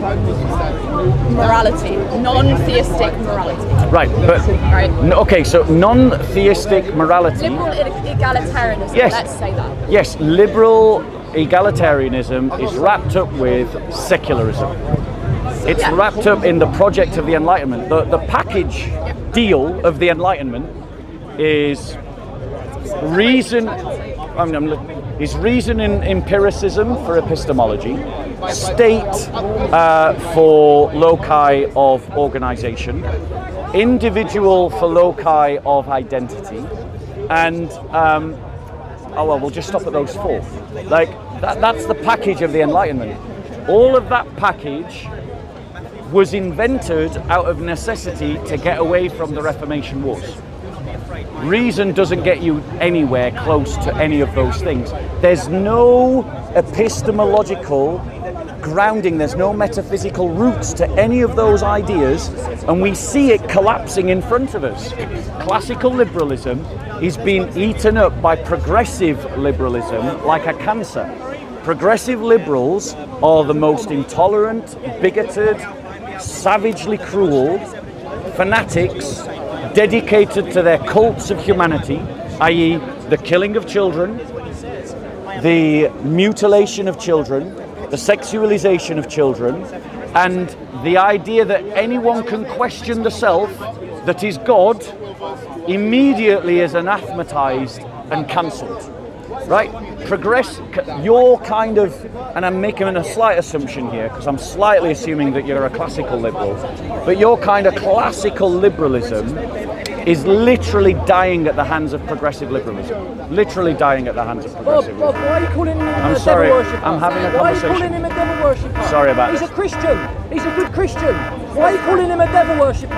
morality, non-theistic morality. Right, but Right. okay, so non-theistic morality. Liberal egalitarianism, Yes. let's say that. Yes, liberal egalitarianism is wrapped up with secularism. It's Yeah. wrapped up in the project of the Enlightenment. The package deal of the Enlightenment is reason. Is reason and empiricism for epistemology, state for loci of organization, individual for loci of identity, and we'll just stop at those four. Like that's the package of the Enlightenment. All of that package was invented out of necessity to get away from the Reformation Wars. Reason doesn't get you anywhere close to any of those things. There's no epistemological grounding, there's no metaphysical roots to any of those ideas, and we see it collapsing in front of us. Classical liberalism is being eaten up by progressive liberalism like a cancer. Progressive liberals are the most intolerant, bigoted, savagely cruel fanatics dedicated to their cults of humanity, i.e. the killing of children, the mutilation of children, the sexualization of children, and the idea that anyone can question the self that is God immediately is anathematized and cancelled. Right? You're kind of, and I'm making a slight assumption here because I'm slightly assuming that you're a classical liberal, but your kind of classical liberalism is literally dying at the hands of progressive liberalism. Literally dying at the hands of progressive Bob, liberalism. why are you calling him I'm a sorry, devil worshipper? I'm having a Why are you conversation. calling him a devil worshipper? Sorry about He's this. a Christian. He's a good Christian. Why are you calling him a devil worshipper?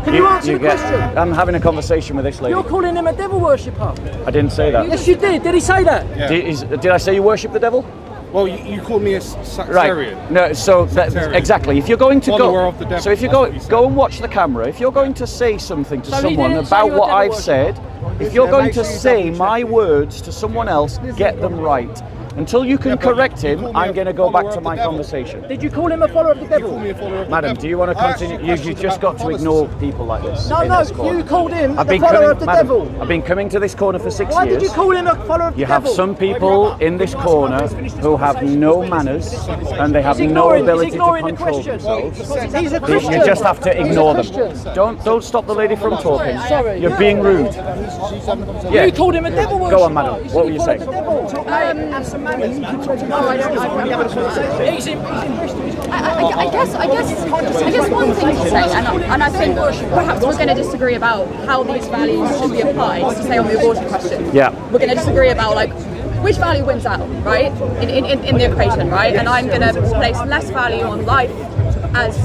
Can you answer the question? I'm having a conversation with this lady. You're calling him a devil worshipper. I didn't say that. Yes, you did. Did he say that? Yeah. Did I say you worship the devil? Well, you called me a sectarian. Right. No. So exactly. If you're going to Follower of the devil, so if you that's go what you said. go and watch the camera. If you're going to say something to So he someone didn't say about you were what devil I've worshipper? said, if you're going to say my words to someone else, get them right. Until you can correct him, I'm going to go back to my conversation. Did you call him a follower of the devil? Madam, do you want to continue? You've just got to ignore people like this. No, in no, this corner. you called him I've the been follower coming, of the madam, devil. I've been coming to this corner for 6 Why years. did you call him a follower of the You devil? have some people in this corner who have no manners and they have He's no ignoring- ability he's to ignoring the control question. themselves. He's a You Christian. just have to ignore He's a them. Christian. Don't stop the lady from talking. Sorry. You're being rude. Yeah. You called him a devil worshipper. Go on, madam. What were you saying? I guess one thing to say, and I think perhaps we're going to disagree about how these values should be applied, to say on the abortion question. Yeah. We're going to disagree about like which value wins out, right, in the equation, right? And I'm going to place less value on life as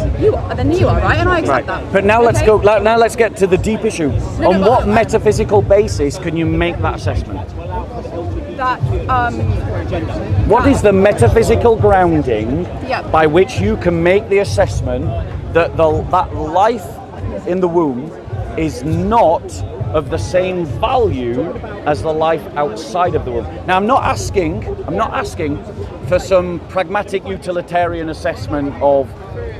than you are, right? And I accept that. But now let's Okay? go. Now let's get to the deep issue. No, On but what metaphysical basis can you make that assessment? That What is the metaphysical grounding Yeah. by which you can make the assessment that that life in the womb is not of the same value as the life outside of the womb? Now, I'm not asking for some pragmatic utilitarian assessment of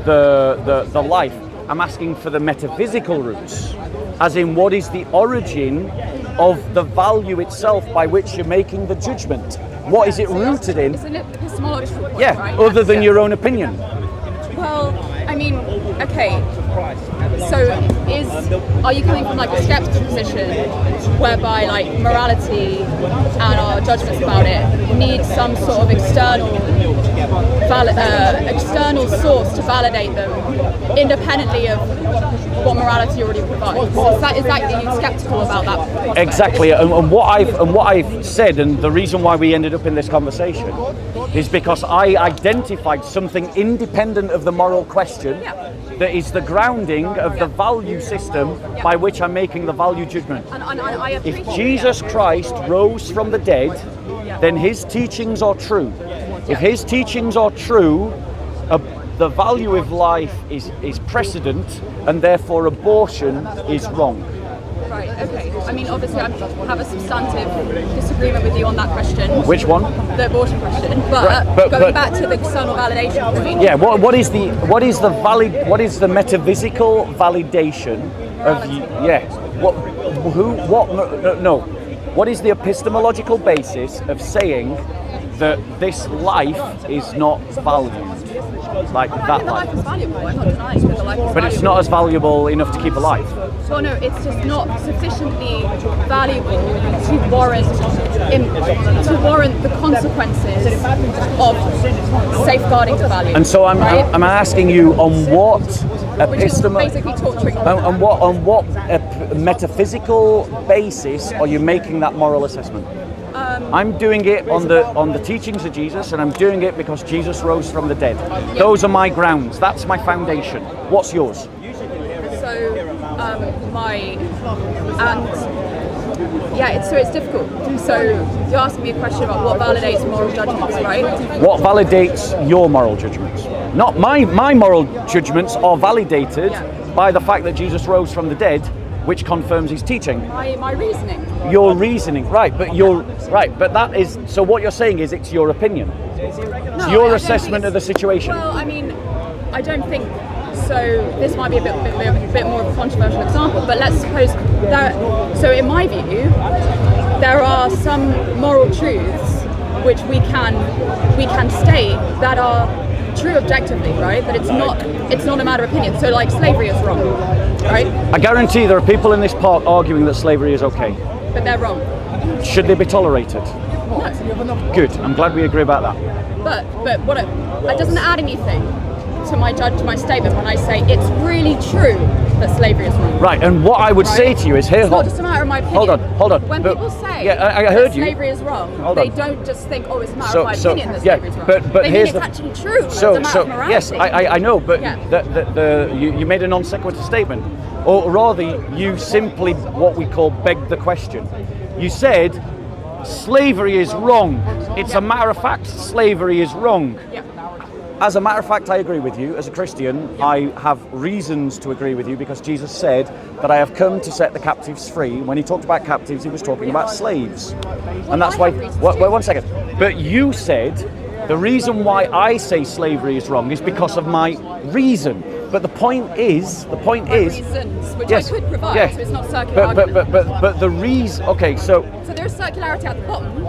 the life. I'm asking for the metaphysical roots, as in what is the origin of the value itself by which you're making the judgment. What is it rooted in? It's an epistemological point, Yeah, right? other than your own opinion. Well, I mean, okay. are you coming from like a skeptical position whereby like morality and our judgments about it need some sort of external source to validate them independently of what morality already provides? Is that are you skeptical about that prospect? Exactly, and what I've said, and the reason why we ended up in this conversation is because I identified something independent of the moral question that is the grounding of the value system by which I'm making the value judgment. And I appreciate If Jesus Christ rose from the dead, then his teachings are true. If his teachings are true, the value of life is precedent, and therefore abortion is wrong. Right, okay. I mean, obviously, I have a substantive disagreement with you on that question. Which one? The abortion question. But, going back to the external validation point. Yeah. What is the metaphysical validation of you? Yeah. What is the epistemological basis of saying that this life is not valued? Like I that think the life. life is valuable. I'm not denying that the life is valuable. But it's not as valuable enough to keep alive. Well, no, it's just not sufficiently valuable to warrant the consequences of safeguarding the value. And so I'm asking you on what which is basically torturing. on what metaphysical basis are you making that moral assessment? I'm doing it on the teachings of Jesus, and I'm doing it because Jesus rose from the dead. Those are my grounds. That's my foundation. What's yours? It's difficult. So you're asking me a question about what validates moral judgments, right? What validates your moral judgments? Not my moral judgments are validated by the fact that Jesus rose from the dead, which confirms his teaching. My reasoning. Your reasoning, right? But that is so. What you're saying is it's your opinion. It's your assessment of the situation. Well, I mean, I don't think so. This might be a bit more of a controversial example, but let's suppose that. So, in my view, there are some moral truths which we can state that are true objectively, right? That it's not a matter of opinion. So, like slavery is wrong, right? I guarantee there are people in this park arguing that slavery is okay. But they're wrong. Should they be tolerated? No. Good. I'm glad we agree about that. But what it doesn't add anything to my statement when I say it's really true that slavery is wrong. Right. And what I would say to you is here. It's not just a matter of my opinion. Hold on. When people say I heard that you. slavery is wrong, they don't just think, oh, it's a matter of my opinion that slavery is wrong. But they here's mean it's actually true. It's a matter of morality. Yes, I know, but you made a non sequitur statement, or rather, you simply what we call begged the question. You said slavery is wrong. It's a matter of fact, slavery is wrong. Yeah. As a matter of fact, I agree with you. As a Christian, I have reasons to agree with you because Jesus said that I have come to set the captives free. When he talked about captives, he was talking about slaves. And that's why... Wait, one second. But you said the reason why I say slavery is wrong is because of my reason. But the point is... reasons, which I could provide, so it's not circular argument. But the reason... Okay, so there's circularity at the bottom.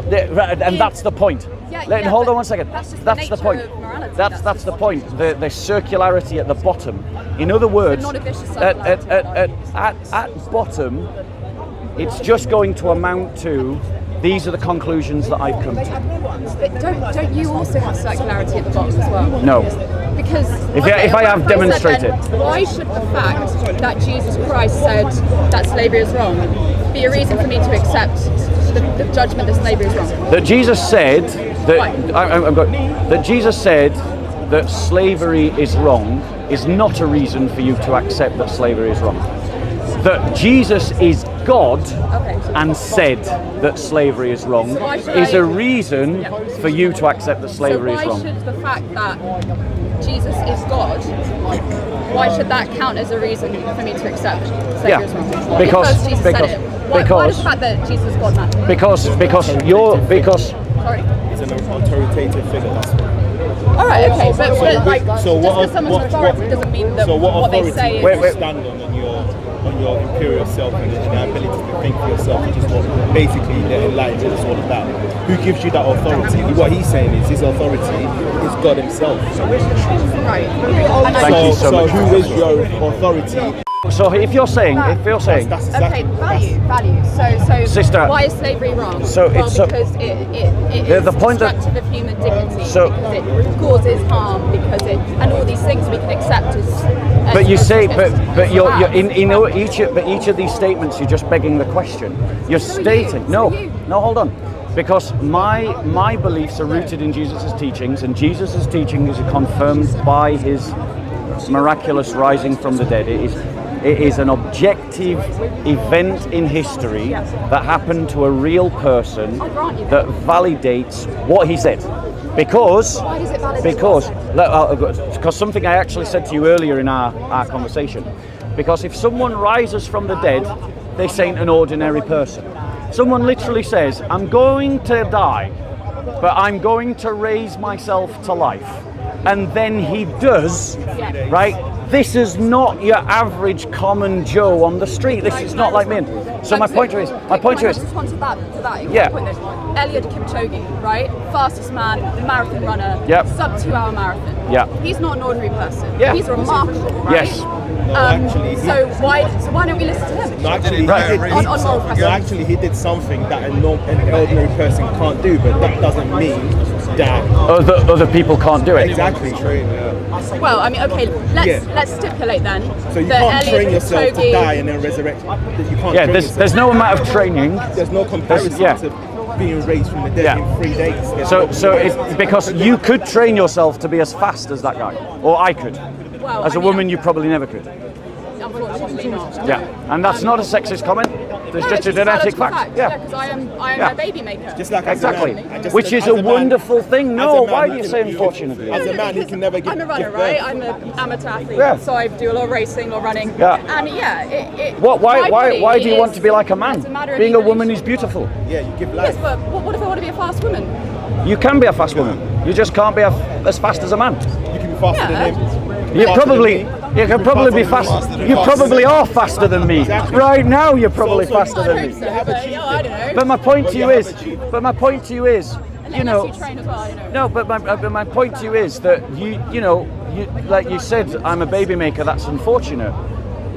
And that's the point. Hold on one second. That's the point. Of morality. That's the point. The circularity at the bottom. In other words, not a vicious circle. at bottom, it's just going to amount to these are the conclusions that I've come to. But don't you also have circularity at the bottom as well? No. Because if I have demonstrated, why should the fact that Jesus Christ said that slavery is wrong be a reason for me to accept the judgment that slavery is wrong? That Jesus said that Jesus said that slavery is wrong is not a reason for you to accept that slavery is wrong. That Jesus is God and said that slavery is wrong is a reason for you to accept that slavery is wrong. So why should the fact that Jesus is God, why should that count as a reason for me to accept slavery is wrong? Because Jesus said it. Why does the fact that Jesus is God matter? Because Sorry. It's an authoritative figure. That's why. All right, okay, but like, so just because someone's authority doesn't mean that what they say is... do you stand on your imperial self and the ability to think for yourself, which is what basically the Enlightenment is all about. Who gives you that authority? What he's saying is his authority is God himself. Right. Thank you so much. Who is your authority So if you're saying, That's exactly. Okay, value. So Sister, why is slavery wrong? so well, it's so- because it is the point that- destructive of human dignity. So- because it causes harm. Because it and all these things we can accept as. But you as say, as but you're facts. each of these statements, you're just begging the question. You're So are stating you, no, so are you. no, hold on, because my beliefs are rooted in Jesus' teachings, and Jesus' teachings are confirmed by his miraculous rising from the dead. It is an objective event in history that happened to a real person I grant you that validates what he said. Because Why does it validate what he because something I actually said to you earlier in our conversation. Because if someone rises from the dead, this ain't an ordinary person. Someone literally says, I'm going to die, but I'm going to raise myself to life. And then he does, right? This is not your average common Joe on the street. This is not like me. So my point to you is, Respond to that. Yeah. Point though. Eliud Kipchoge, right? Fastest man, marathon runner, Yep. sub 2-hour marathon. Yeah. He's not an ordinary person. Yeah. He's remarkable, right? Yes. Actually, so why don't we listen to him? No, actually, he Right. did, On moral precedent. actually, he did something that an ordinary person can't do, but that doesn't mean that Other people can't do it. exactly true. Well, I mean, okay, let's stipulate then. So you that can't Eliud train yourself to Kipchoge- die and then resurrect. You can't. Yeah, train there's yourself. no amount of training. There's no comparison yeah. to being raised from the dead Yeah. in 3 days. There's So no- it's because you could train yourself to be as fast as that guy, or I could. Well, As a I mean, woman, you probably never could. Unfortunately not. Yeah, and that's not a sexist comment. There's No, just it's a genetic biological fact. Yeah, Yeah, because I am Yeah. a baby maker. just like as a exactly. man, just Which as is a a man- wonderful thing. as No, a man, why he do you can- say unfortunately? As a man, he can never give. I'm a runner, give birth. right? I'm an amateur athlete, Yeah. so I do a lot of racing or running. Yeah. And yeah, it What? my Why body do you want is- to be like a man? it's a matter of Being a woman evolution. is beautiful. Yeah, you give life. Yes, but what if I want to be a fast woman? You can be a fast woman. You just can't be as fast as a man. You can be faster Yeah. than him. You faster probably, than me. you can probably be fast. You probably are faster than me. Exactly. Right now, you're probably So- faster I than hope me. so, but I don't know. But my point to Well, you you have is, achieved. you know, Unless you train as well, you know. no, but my point to you is that you know, like you said, I'm a baby maker. That's unfortunate.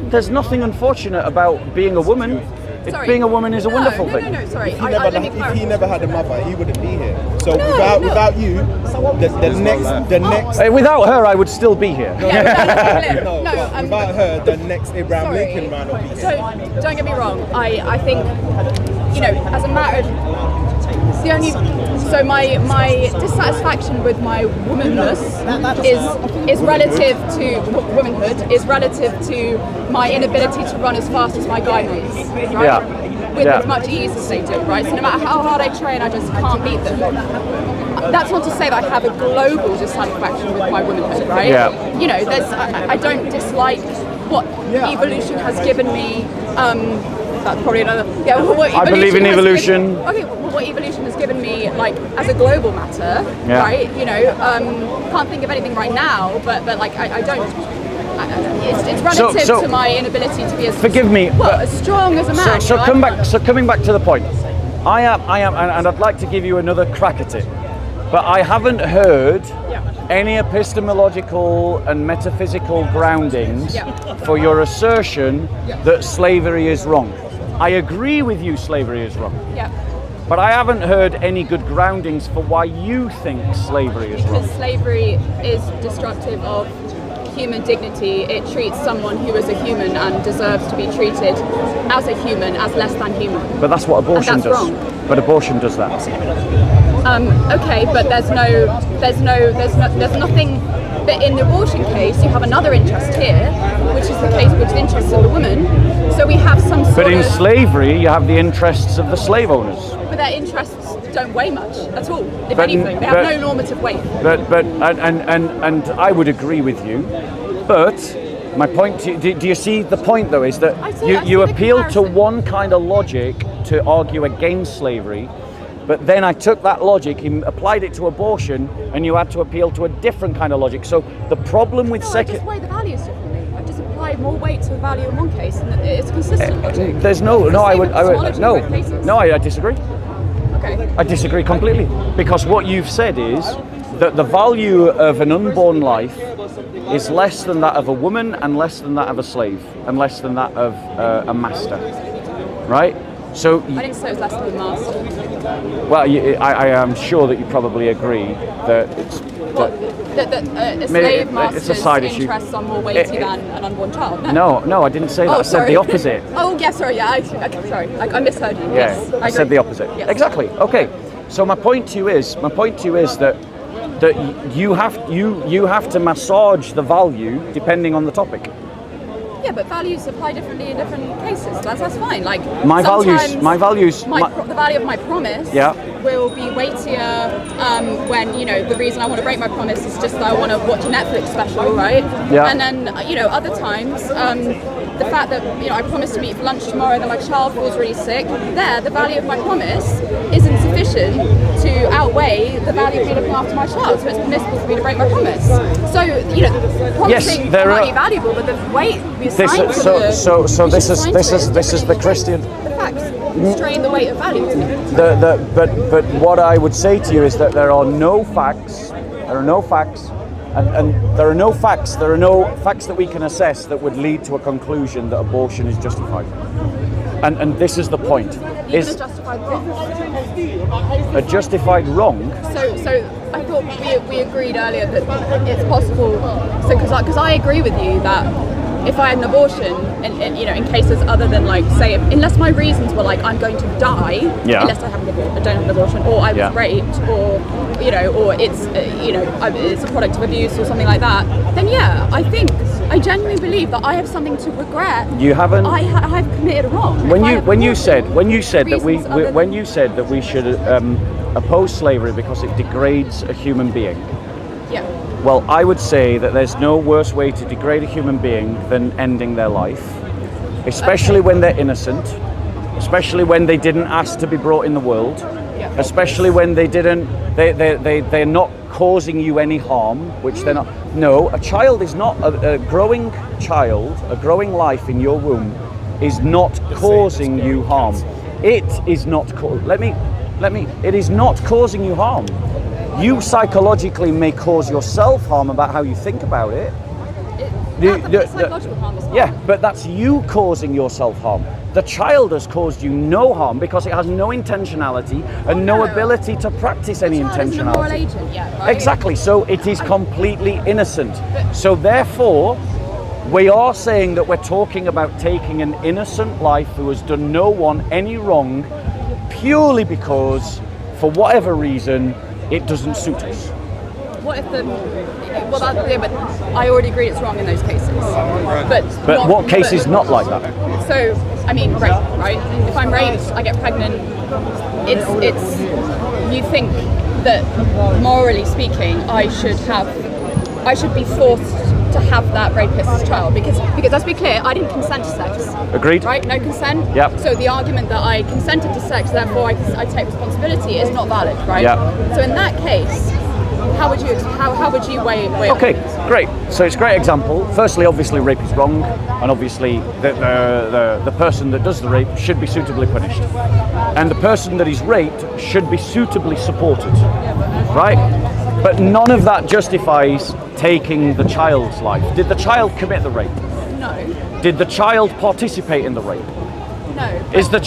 There's nothing unfortunate about being a woman. Sorry. Being a woman is a No, wonderful no, thing. No, sorry. If Let me he clarify. never had a mother, he wouldn't be here. So No, without you, the next. Without her, I would still be here. Yeah, No, no, without her, the next Abraham sorry. Lincoln man will be here. Don't get me wrong. I think, you know, as a matter of the only so my dissatisfaction with my womanness is relative to womanhood is relative to my inability to run as fast as my guy runs, right? Yeah. With Yeah. as much ease as they do, right? So no matter how hard I train, I just can't beat them. That's not to say that I have a global dissatisfaction with my womanhood, right? Yeah. You know, I don't dislike what evolution has given me. That's probably another. Yeah, what I believe in has evolution. given- okay, well, what evolution has given me, like as a global matter, Yeah. right? You know, can't think of anything right now, but like I don't. It's relative So- to my inability to be as Forgive me, well but- as strong as a man. So you know, come I'm- back. So coming back to the point, I am, and I'd like to give you another crack at it, but I haven't heard Yeah. any epistemological and metaphysical groundings Yeah. for your assertion that slavery is wrong. I agree with you, slavery is wrong, Yeah. but I haven't heard any good groundings for why you think slavery is wrong. Because slavery is destructive of human dignity. It treats someone who is a human and deserves to be treated as a human, as less than human. But that's what abortion that's does. wrong. But abortion does that. Okay, but there's nothing. But in the abortion case, you have another interest here, which is the case which is the interests of the woman. So we have some sort But in of. slavery, you have the interests of the slave owners. But their interests don't weigh much at all. If But- anything, they but- have no normative weight. And I would agree with you, but my point, do you see the point though, is that I see you the appeal to comparison. one kind of logic to argue against slavery, but then I took that logic and applied it to abortion, and you had to appeal to a different kind of logic. So the problem with No, I second... just weigh the values differently. I just apply more weight to the value in one case, and it's consistent. logic. There's no, It's no, the I same would, epistemology no, in both cases. no, I disagree. Okay. I disagree completely, because what you've said is that the value of an unborn life is less than that of a woman, and less than that of a slave, and less than that of a master, right? So I didn't say it was less than a master. well, I am sure that you probably agree that it's A slave master's it's a side issue. interests are more weighty than an unborn child. No, I didn't say that. I said the opposite. Oh, yeah, sorry. Yeah, I misheard you. Yeah, Yes, I said agree. the opposite. Yes. Exactly. Okay. So my point to you is that you have to massage the value depending on the topic. Yeah, but values apply differently in different cases. That's fine. Like My values, sometimes the value of my promise Yeah. will be weightier when the reason I want to break my promise is just that I want to watch a Netflix special, right? Yeah. And then other times the fact that I promised to meet for lunch tomorrow and then my child falls really sick, the value of my promise isn't sufficient to outweigh the value of me looking after my child. So it's permissible for me to break my promise. So promising might be valuable, but the weight we assign to This is the Christian. the facts strain the weight of value. But what I would say to you is that there are no facts. There are no facts. And there are no facts that we can assess that would lead to a conclusion that abortion is justified. And this is the point. Even Is a justified wrong. a justified wrong? So I thought we agreed earlier that it's possible. So because I agree with you that if I had an abortion, in cases other than unless my reasons were I'm going to die, Yeah. unless I don't have an abortion, or I was Yeah. raped, or it's a product of abuse or something like that, then I think I genuinely believe that I have something to regret. You haven't. I've committed a wrong. When you said that reasons other than- we should oppose slavery because it degrades a human being. Yeah. Well, I would say that there's no worse way to degrade a human being than ending their life, especially when they're innocent, especially when they didn't ask to be brought in the world, Yeah. especially when they're not causing you any harm, which they're not. No, a child is not a growing child, a growing life in your womb is not causing you harm. It is not. It is not causing you harm. You psychologically may cause yourself harm about how you think about it. Psychological harm is harm. Yeah, but that's you causing yourself harm. The child has caused you no harm because it has no intentionality and no ability to practice any The child isn't a moral intentionality. agent yet, right? Exactly, so it is completely innocent. So therefore, we are saying that we're talking about taking an innocent life who has done no one any wrong purely because, for whatever reason, it doesn't suit us. What if but I already agree it's wrong in those cases. But What case is not like that? So, rape, right? If I'm raped, I get pregnant. It's you think that morally speaking, I should be forced to have that rapist's child because let's be clear, I didn't consent to sex. Agreed? Right? No consent. Yep. So the argument that I consented to sex, therefore I take responsibility, is not valid, right? Yep. So in that case, how would you weigh Okay, things? great. So it's a great example. Firstly, obviously, rape is wrong, and obviously, the person that does the rape should be suitably punished, and the person that is raped should be suitably supported, right? But none of that justifies taking the child's life. Did the child commit the rape? No. Did the child participate in the rape? No. Is the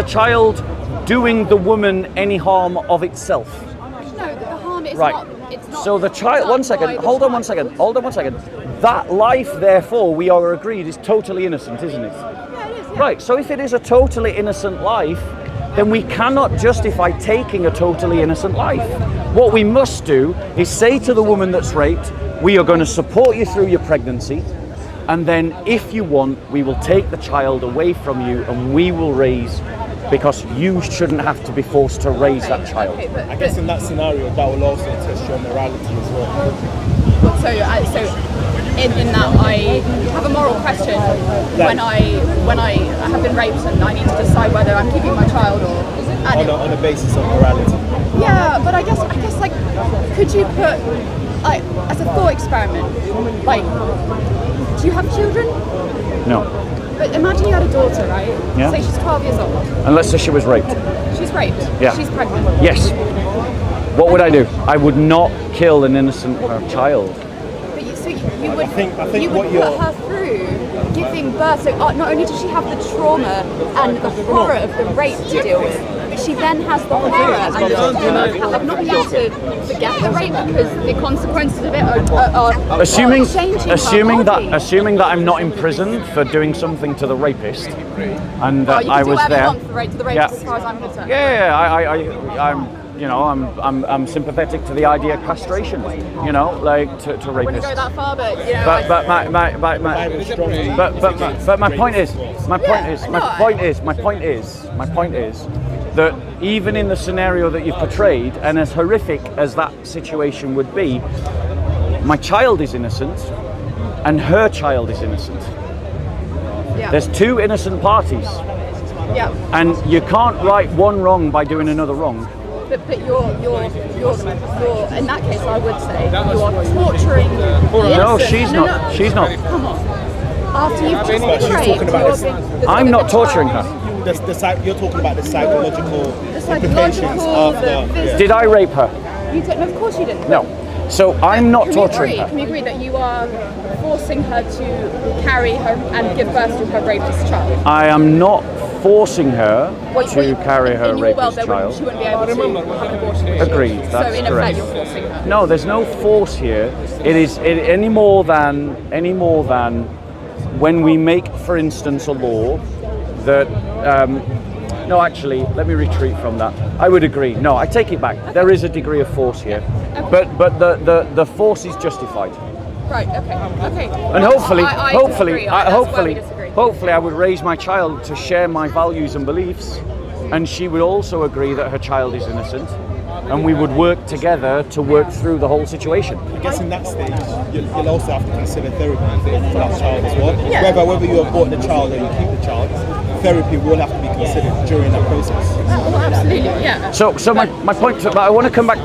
child doing the woman any harm of itself? No, the harm is Right. not. It's not. So the child. One second. Hold on one second. That life, therefore, we are agreed, is totally innocent, isn't it? Yeah, it is. Yeah. Right. So if it is a totally innocent life, then we cannot justify taking a totally innocent life. What we must do is say to the woman that's raped, we are going to support you through your pregnancy, and then if you want, we will take the child away from you and we will raise, because you shouldn't have to be forced to raise that child. Okay, I guess in that scenario, that will also test your morality as well. So in that I have a moral question when I have been raped and I need to decide whether I'm keeping my child or. On a basis of morality. Yeah, but I guess could you put as a thought experiment, do you have children? No. But imagine you had a daughter, right? Yeah. Say she's 12 years old. And let's say she was raped. She's raped. Yeah. She's pregnant. Yes. What would I do? I would not kill an innocent child. But so you would put her through giving birth. So not only does she have the trauma and the horror of the rape to deal with, she then has the horror and the trauma of not being able to forget the rape because the consequences of it are assuming changing her body. assuming that I'm not imprisoned for doing something to the rapist, and that I was there. You can do whatever you want to the rapist, as far as I'm concerned. I'm sympathetic to the idea of castration, you know, like to I wouldn't rapists. go that far, but you know. But my point is that even in the scenario that you've portrayed, and as horrific as that situation would be, my child is innocent, and her child is innocent. Yeah. There's two innocent parties, Yeah. and you can't right one wrong by doing another wrong. But you're in that case, I would say you are torturing the No, innocent. she's not. She's not. Come on. After you've just been raped, I'm not torturing her. You're talking about the psychological The implications psychological, of the physical. Did I rape her? You don't, no, of course you didn't. No. So I'm not torturing Can her. we agree that you are forcing her to carry her and give birth to her rapist child? I am not forcing her Well, to carry her in your world, rapist she wouldn't be able to have an abortion. would she? Agreed, that's so in correct. effect, you're forcing her. No, there's no force here. It is any more than when we make, for instance, a law that. No, actually, let me retreat from that. I would agree. No, I take it back. Okay. There is a degree of force here, but the force is justified. Right. Okay. And hopefully, I disagree. That's where we disagree. hopefully, I would raise my child to share my values and beliefs, and she would also agree that her child is innocent, and we would work together to work through the whole situation. I guess in that stage, you'll also have to consider therapy for that child as well. Yeah. Whether you abort the child or you keep the child, therapy will have to be considered during that process. Oh, absolutely. Yeah. So my point. But I want to come back.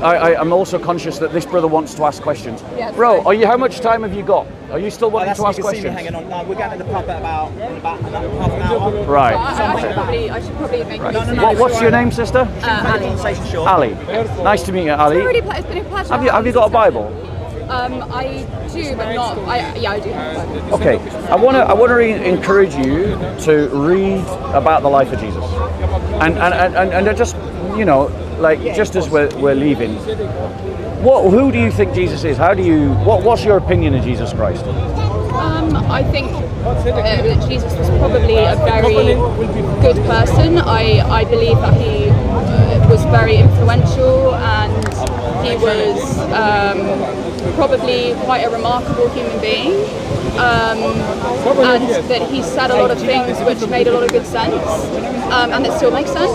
I'm also conscious that this brother wants to ask questions. Yes, Bro, right. how much time have you got? Are you still wanting to ask questions? Hanging on. No, we're going to the pub at about half an hour. Right. I should probably make What's your name, sister? Ali. Ali. Nice to meet you, Ali. It's been a pleasure. Have you got a Bible? I do, but not. I do have a Bible. Okay. I want to encourage you to read about the life of Jesus, and just just as we're leaving, who do you think Jesus is? What's your opinion of Jesus Christ? I think that Jesus was probably a very good person. I believe that he was very influential, and he was probably quite a remarkable human being, and that he said a lot of things which made a lot of good sense, and that still makes sense.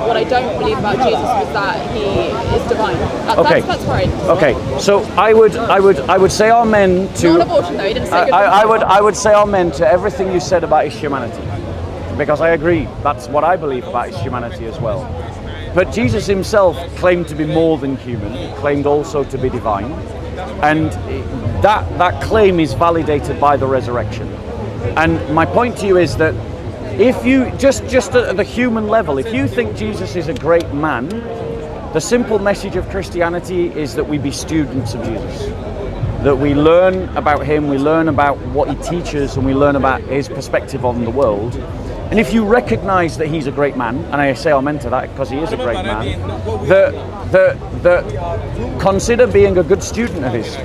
What I don't believe about Jesus was that he is divine. That's right. Okay. So I would say amen to. Not abortion though. He didn't say good I would say amen to everything you said about his humanity, because I agree. That's what I believe about his humanity as well. But Jesus himself claimed to be more than human. He claimed also to be divine, and that claim is validated by the resurrection. And my point to you is that if you just at the human level, if you think Jesus is a great man, the simple message of Christianity is that we be students of Jesus, that we learn about him, we learn about what he teaches, and we learn about his perspective on the world. And if you recognize that he's a great man, and I say amen to that because he is a great man, that consider being a good student of his.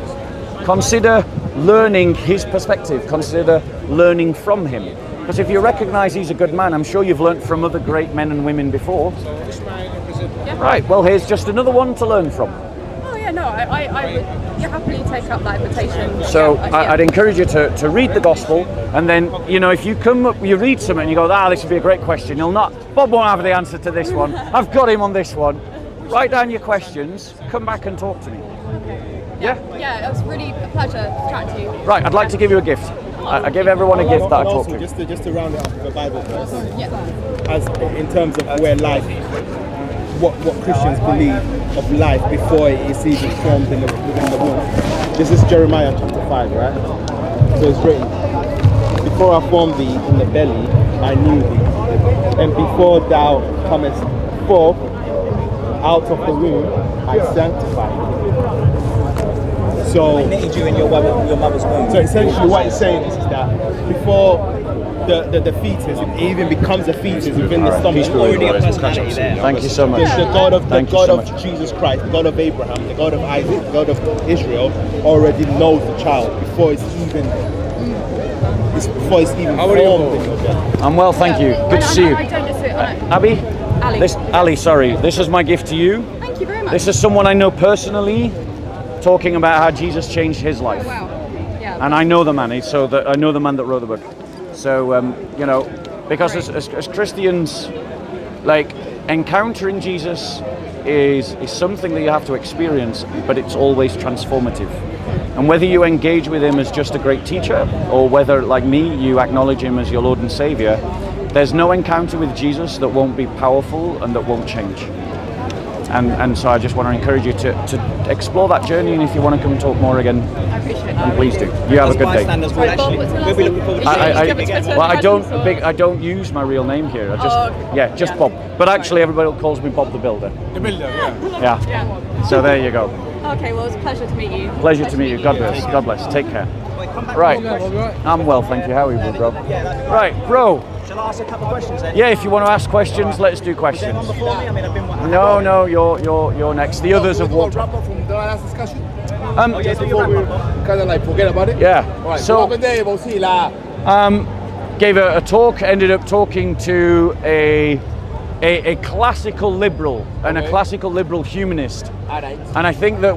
Consider learning his perspective. Consider learning from him. Because if you recognize he's a good man, I'm sure you've learned from other great men and women before. Yeah. Right, well, here's just another one to learn from. Oh yeah, no, I would happily take up that invitation. So I'd encourage you to read the gospel, and then, if you come up, you read something and you go, this would be a great question. Bob won't have the answer to this one. I've got him on this one. Write down your questions, come back and talk to me. Yeah? Yeah, it was really a pleasure chatting to you. Right, I'd like to give you a gift. I give everyone a gift that I talk to. Just to round it off with a Bible verse, Yeah. as in terms of where life, what Christians believe of life before it is even formed within the womb. This is Jeremiah chapter 5, right? So it's written, before I formed thee in the belly, I knew thee. And before thou comest forth out of the womb, I sanctify you. So, I knitted you in your mother's womb. so essentially what it's saying is that before the fetus, it even becomes a fetus within the stomach. There's already a personality there. Thank you so much. The God of Thank you so much. Jesus Christ, the God of Abraham, the God of Isaac, the God of Israel, already knows the child before it's even formed in your belly. I'm well, thank you. Good to see you. I don't just Abby? Ali. Ali, sorry. This is my gift to you. Thank you very much. This is someone I know personally, talking about how Jesus changed his life. Wow. Yeah. And I know the man, so that I know the man that wrote the book. So, you know, because as Christians, like, encountering Jesus is something that you have to experience, but it's always transformative. And whether you engage with him as just a great teacher, or whether, like me, you acknowledge him as your Lord and Savior, there's no encounter with Jesus that won't be powerful and that won't change. And so I just want to encourage you to explore that journey, and if you want to come and talk more again, I appreciate then that. please do. You have a good day. Bystanders will actually, What's the we'll be last looking forward to name? seeing I- you I- again. Twitter Well, presence, or- I don't use my real name here. I just Oh, okay. just Yeah. Bob. But actually, everybody calls me Bob the Builder. The builder, yeah. Yeah. Yeah. So there you go. Okay, well, it's a pleasure to meet you. Pleasure to meet you. God bless. God bless. Take care. Right. I'm well, thank you. How are you, bro? Right, bro. Shall I ask a couple of questions then? Yeah, if you want to ask questions, let's do questions. Before me, I mean, I've been No, you're next. The others have walked. wrap up from the last discussion. Just Before we kind of like forget about it. Yeah. Alright, So- welcome there, we'll see la. Gave a talk. Ended up talking to a classical liberal and a Okay. classical liberal humanist. Alright. And I think that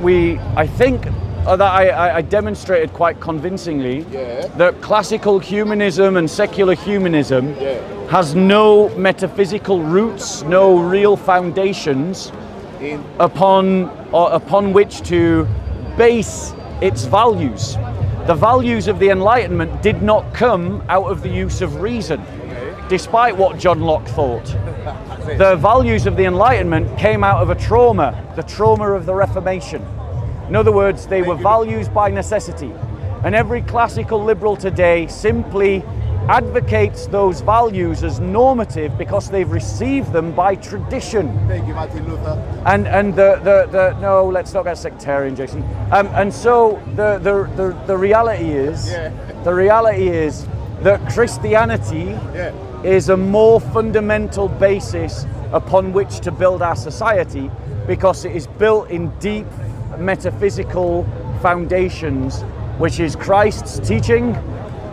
I demonstrated quite convincingly Yeah. that classical humanism and secular humanism Yeah. has no metaphysical roots, no real foundations In upon which to base its values. The values of the Enlightenment did not come out of the use of reason, despite what John Locke thought. The values of the Enlightenment came out of a trauma, the trauma of the Reformation. In other words, they were values by necessity. And every classical liberal today simply advocates those values as normative because they've received them by tradition. thank you, Martin Luther. And the no, let's not get sectarian, Jason. And so the reality is, Yeah. the reality is that Christianity Yeah. is a more fundamental basis upon which to build our society, because it is built in deep metaphysical foundations, which is Christ's teaching,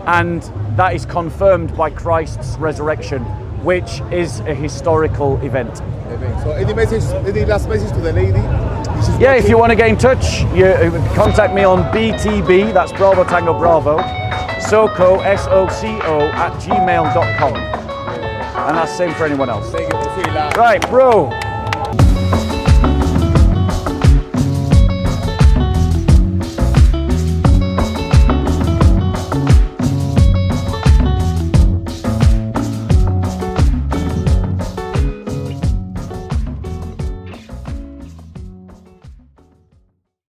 and that is confirmed by Christ's resurrection, which is a historical event. Amen. So any last message to the lady? Yeah, if you want to get in touch, you contact me on BTB, that's Bravo Tango Bravo, SOCO, SOCO, @gmail.com. And that's the same for anyone else. Thank you, we'll see you la. Right, bro.